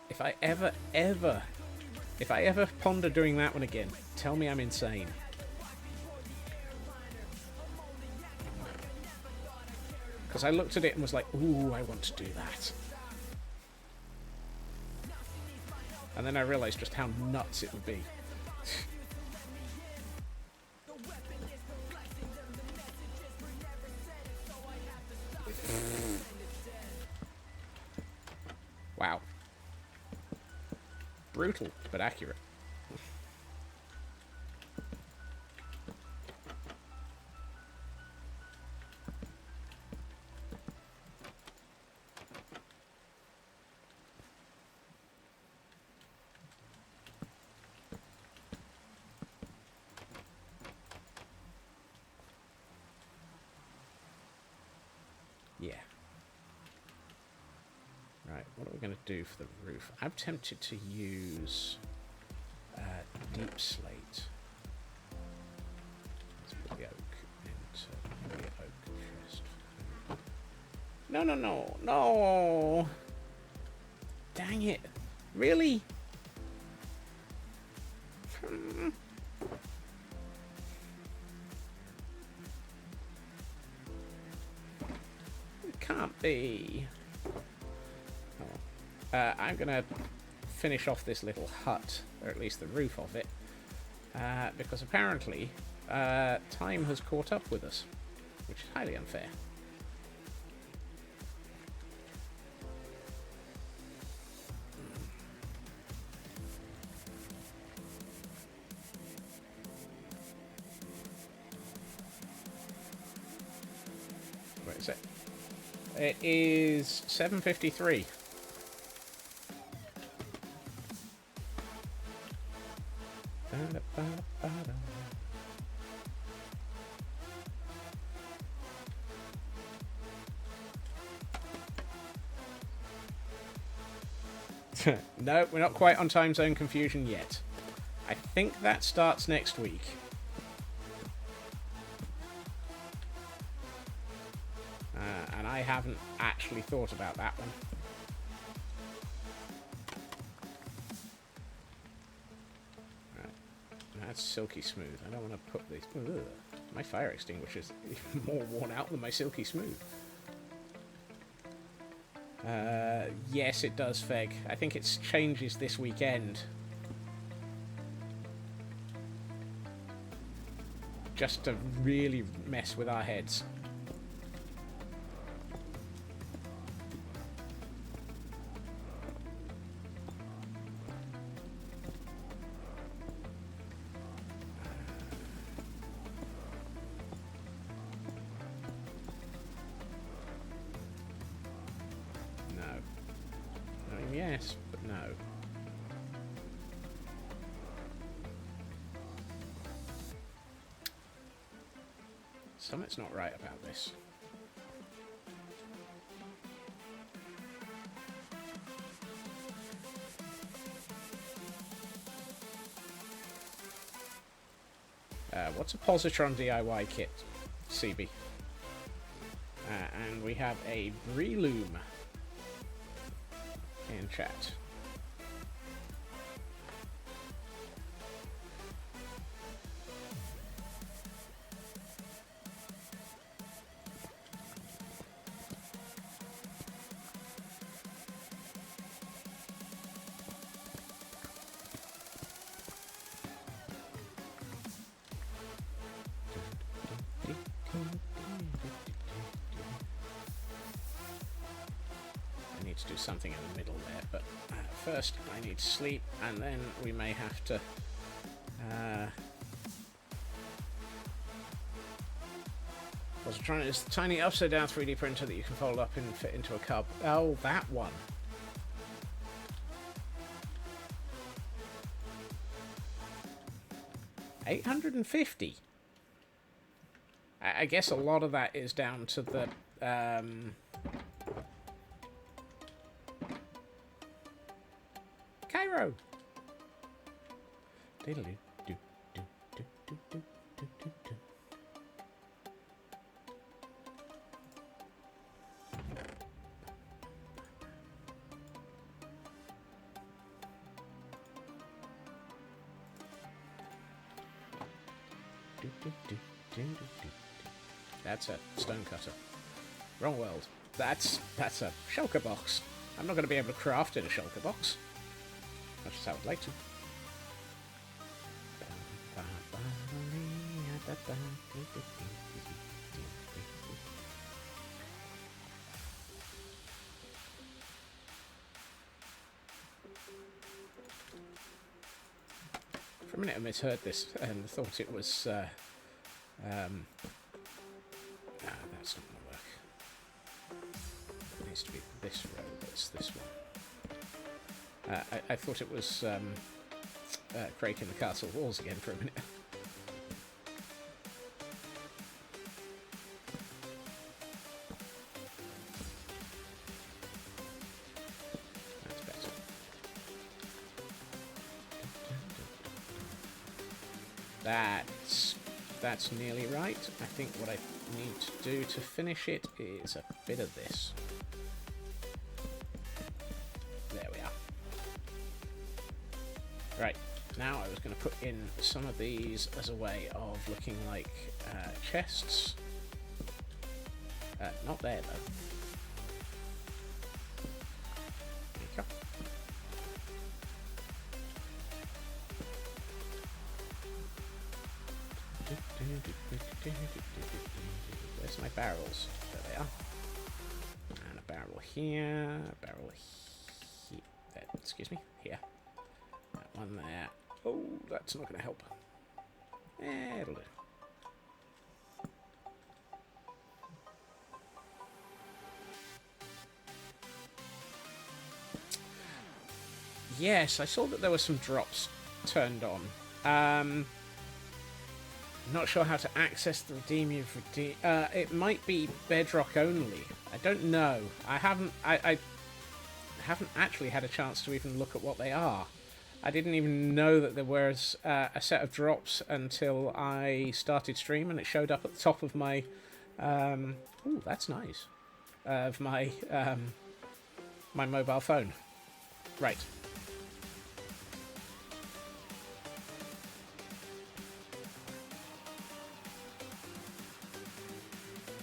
If I ever ponder doing that one again, tell me I'm insane. Because I looked at it and was like, ooh, I want to do that. And then I realised just how nuts it would be. Wow. Brutal, but accurate. Right, what are we going to do for the roof? I'm tempted to use deep slate. Let's put the oak into the oak chest. No, no, no, no! Dang it. Really? It can't be. I'm going to finish off this little hut, or at least the roof of it, because apparently time has caught up with us, which is highly unfair. Where is it? It is 7:53. No, we're not quite on time zone confusion yet. I think that starts next week. And I haven't actually thought about that one. Right. That's silky smooth. I don't want to put these... Ugh. My fire extinguisher's even more worn out than my silky smooth. Yes, it does, Feg. I think it changes this weekend. Just to really mess with our heads. Yes, but no. Something's not right about this. What's a positron DIY kit, CB? And we have a Breloom in chat. Do something in the middle there, but first I need to sleep, and then we may have to was trying this tiny upside down 3D printer that you can fold up and fit into a cub. Oh, that one. $850. I guess a lot of that is down to the Cairo. That's a stone cutter. Wrong world. That's a shulker box. I'm not going to be able to craft in a shulker box. Much as I would like to. For a minute I misheard this and thought it was that's not going to work. It needs to be this row, that's this one. I thought it was breaking the castle walls again for a minute. That's nearly right. I think what I need to do to finish it is a bit of this. There we are. Right, now I was going to put in some of these as a way of looking like chests. Not there, though. There you go. Where's my barrels? There they are. And a barrel here, a barrel here. Excuse me, here. That one there. Oh, that's not going to help. It'll do. Yes, I saw that there were some drops turned on. Not sure how to access the redeem you've redeemed. It might be bedrock only. I don't know. I haven't actually had a chance to even look at what they are. I didn't even know that there was a set of drops until I started stream, and it showed up at the top of my. Ooh, that's nice. Of my my mobile phone. Right.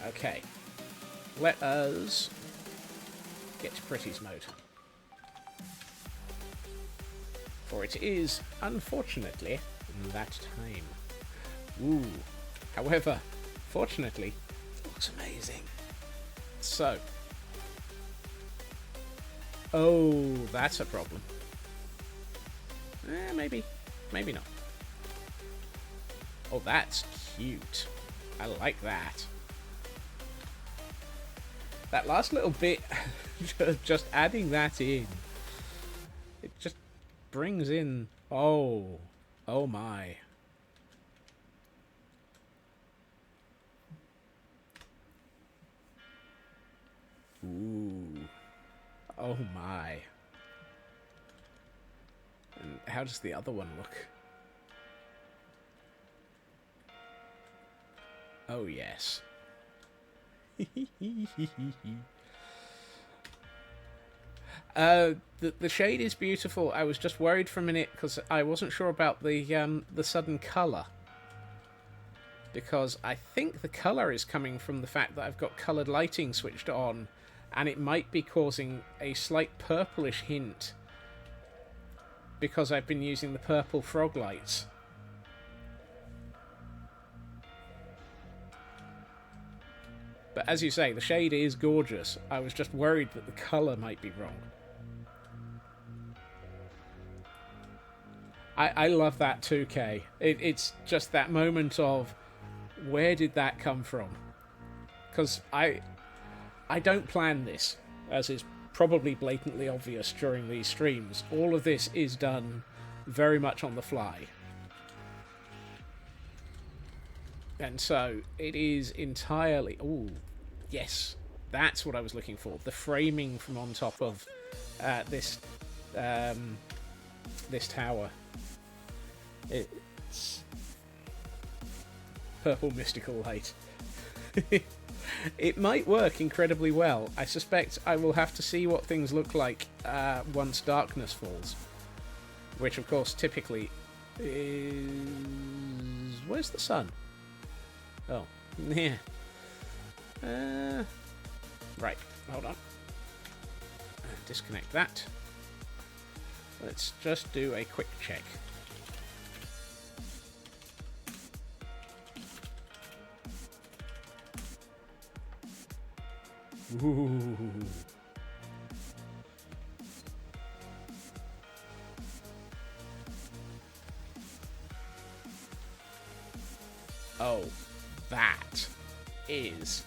Okay, let us get to Pretty's mode. For it is, unfortunately, that time. Ooh. However, fortunately, it looks amazing. So. Oh, that's a problem. Maybe. Maybe not. Oh, that's cute. I like that. That last little bit, just adding that in, it just brings in, oh my. Ooh, oh my. And how does the other one look? Oh yes. The shade is beautiful. I was just worried for a minute because I wasn't sure about the sudden colour. Because I think the colour is coming from the fact that I've got coloured lighting switched on, and it might be causing a slight purplish hint because I've been using the purple frog lights. But as you say, the shade is gorgeous. I was just worried that the colour might be wrong. I love that 2K. It's just that moment of, where did that come from? Because I don't plan this, as is probably blatantly obvious during these streams. All of this is done very much on the fly. And so it is entirely... Ooh, yes, that's what I was looking for. The framing from on top of this tower. It's purple mystical light. It might work incredibly well. I suspect I will have to see what things look like once darkness falls. Which, of course, typically is... Where's the sun? Oh, yeah. Right, hold on. Disconnect that. Let's just do a quick check. Ooh. Oh, that is...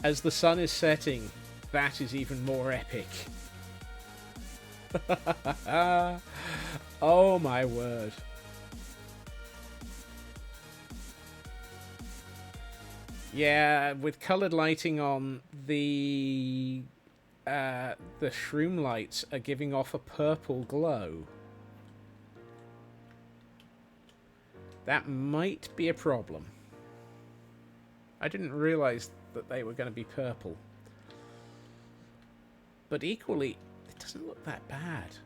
As the sun is setting, that is even more epic. Oh my word. Yeah, with coloured lighting on, the shroom lights are giving off a purple glow. That might be a problem. I didn't realise that they were going to be purple. But equally, it doesn't look that bad.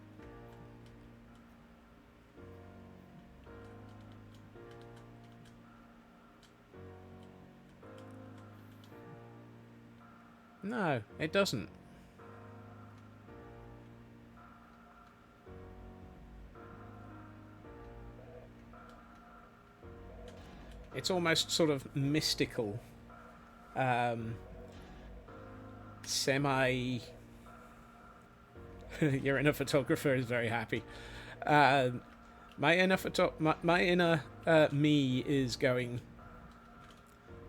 No, it doesn't. It's almost sort of mystical. Semi... Your inner photographer is very happy. My inner me is going,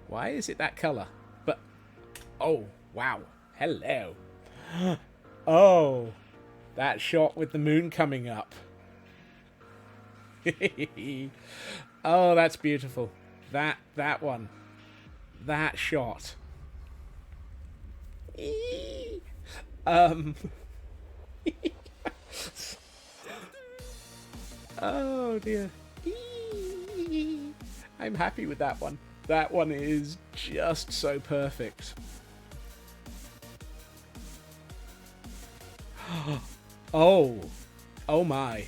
why is it that colour? But, oh, wow. Hello. Oh, that shot with the moon coming up. Oh, that's beautiful. That one. That shot. Oh dear. I'm happy with that one. That one is just so perfect. Oh. Oh my.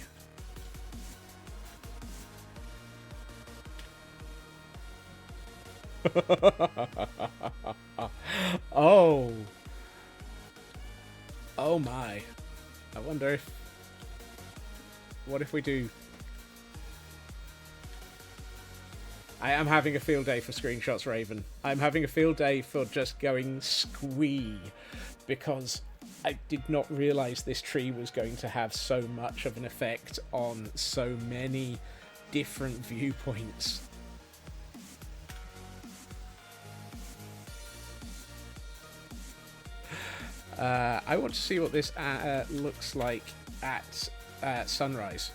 Oh. Oh my. I wonder if... What if we do... I am having a field day for screenshots, Raven. I'm having a field day for just going squee. Because I did not realise this tree was going to have so much of an effect on so many different viewpoints. I want to see what this looks like at sunrise.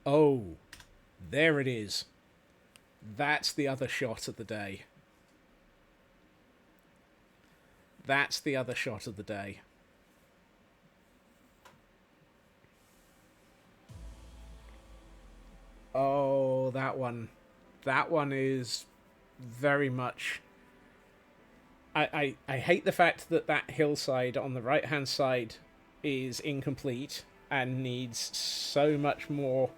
Oh, there it is. That's the other shot of the day. That's the other shot of the day. Oh, that one. That one is very much... I hate the fact that that hillside on the right-hand side is incomplete and needs so much more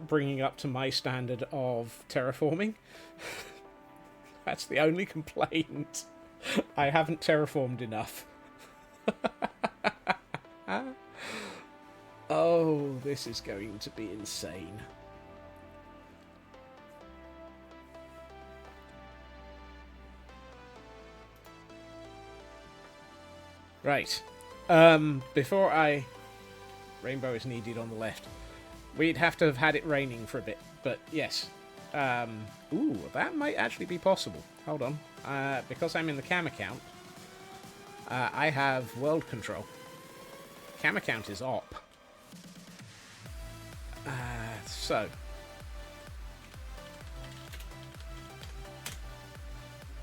bringing up to my standard of terraforming. That's the only complaint. I haven't terraformed enough. Oh, this is going to be insane. Right. Before I... Rainbow is needed on the left. We'd have to have had it raining for a bit, but yes. Ooh, that might actually be possible. Hold on. Because I'm in the cam account, I have world control. Cam account is op. So.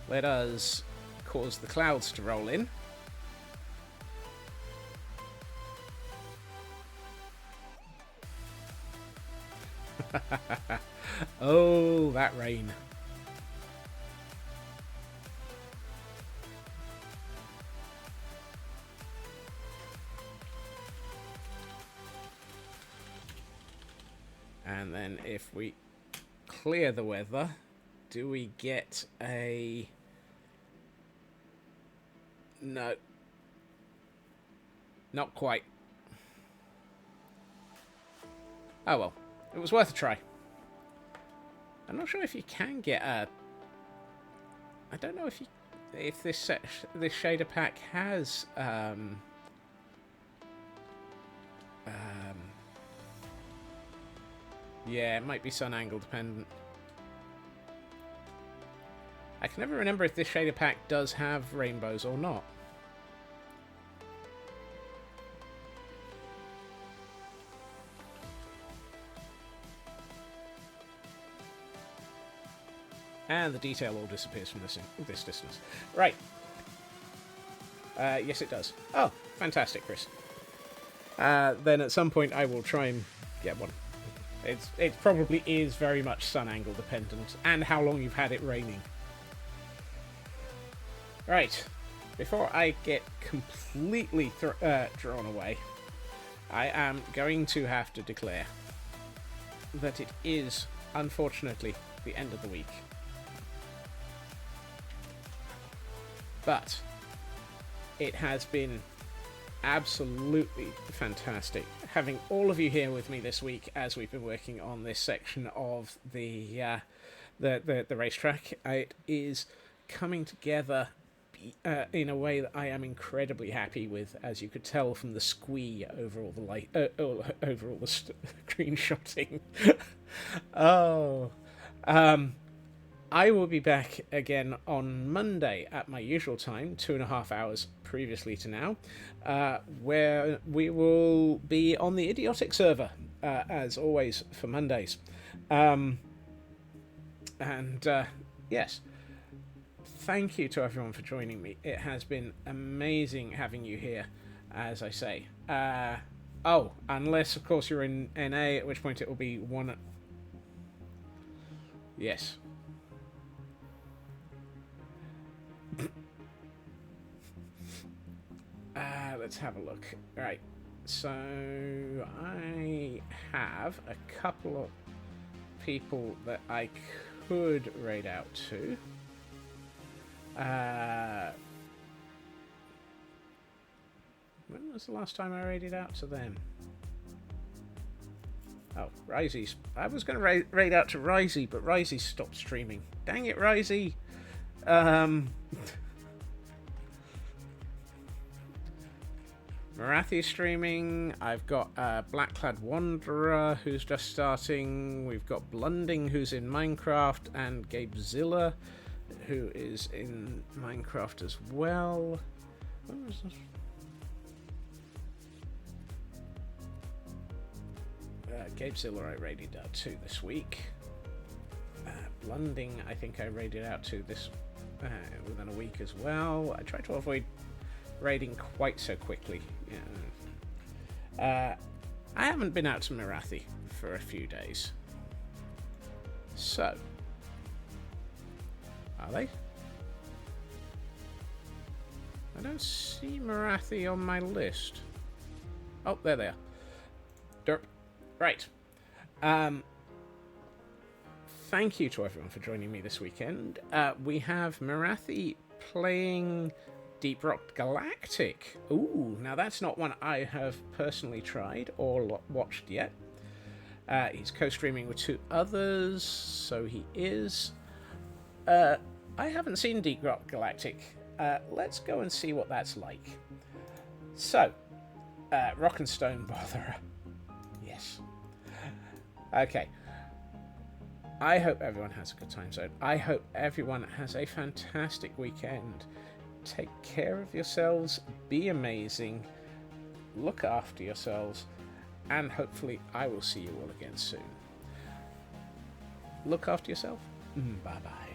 Let us cause the clouds to roll in. Oh, that rain. And then if we clear the weather, do we get a... No. Not quite. Oh well. It was worth a try. I'm not sure if you can get a... I don't know if this shader pack has yeah, it might be sun angle dependent. I can never remember if this shader pack does have rainbows or not. And the detail all disappears from this distance. Right. Yes, it does. Oh, fantastic, Chris. Then at some point I will try and get one. It probably is very much sun angle dependent, and how long you've had it raining. Right. Before I get completely drawn away, I am going to have to declare that it is, unfortunately, the end of the week. But it has been absolutely fantastic having all of you here with me this week as we've been working on this section of the racetrack. It is coming together in a way that I am incredibly happy with, as you could tell from the squee over all the light, over all the screenshotting. Oh, I will be back again on Monday at my usual time, 2.5 hours previously to now, where we will be on the Idiotic server, as always, for Mondays. Yes, thank you to everyone for joining me. It has been amazing having you here, as I say. Oh, unless, of course, you're in NA, at which point it will be one... Yes. Let's have a look. Right, so I have a couple of people that I could raid out to. When was the last time I raided out to them? Oh, Risey's. I was going to raid out to Risey, but Risey stopped streaming. Dang it, Risey! Marathi's streaming. I've got Blackclad Wanderer, who's just starting. We've got Blunding, who's in Minecraft, and Gabezilla, who is in Minecraft as well. When was this? Gabezilla I raided out to this week. Blunding, I think I raided out to this within a week as well. I try to avoid raiding quite so quickly. Yeah. I haven't been out to Marathi for a few days. So, are they? I don't see Marathi on my list. Oh, there they are. Derp. Right. Thank you to everyone for joining me this weekend. We have Marathi playing Deep Rock Galactic. Ooh, now that's not one I have personally tried or watched yet. He's co-streaming with 2 others, so he is. I haven't seen Deep Rock Galactic. Let's go and see what that's like. So, Rock and Stone Botherer. Yes. Okay. I hope everyone has a good time zone. I hope everyone has a fantastic weekend. Take care of yourselves, be amazing, look after yourselves, and hopefully I will see you all again soon. Look after yourself. Bye-bye.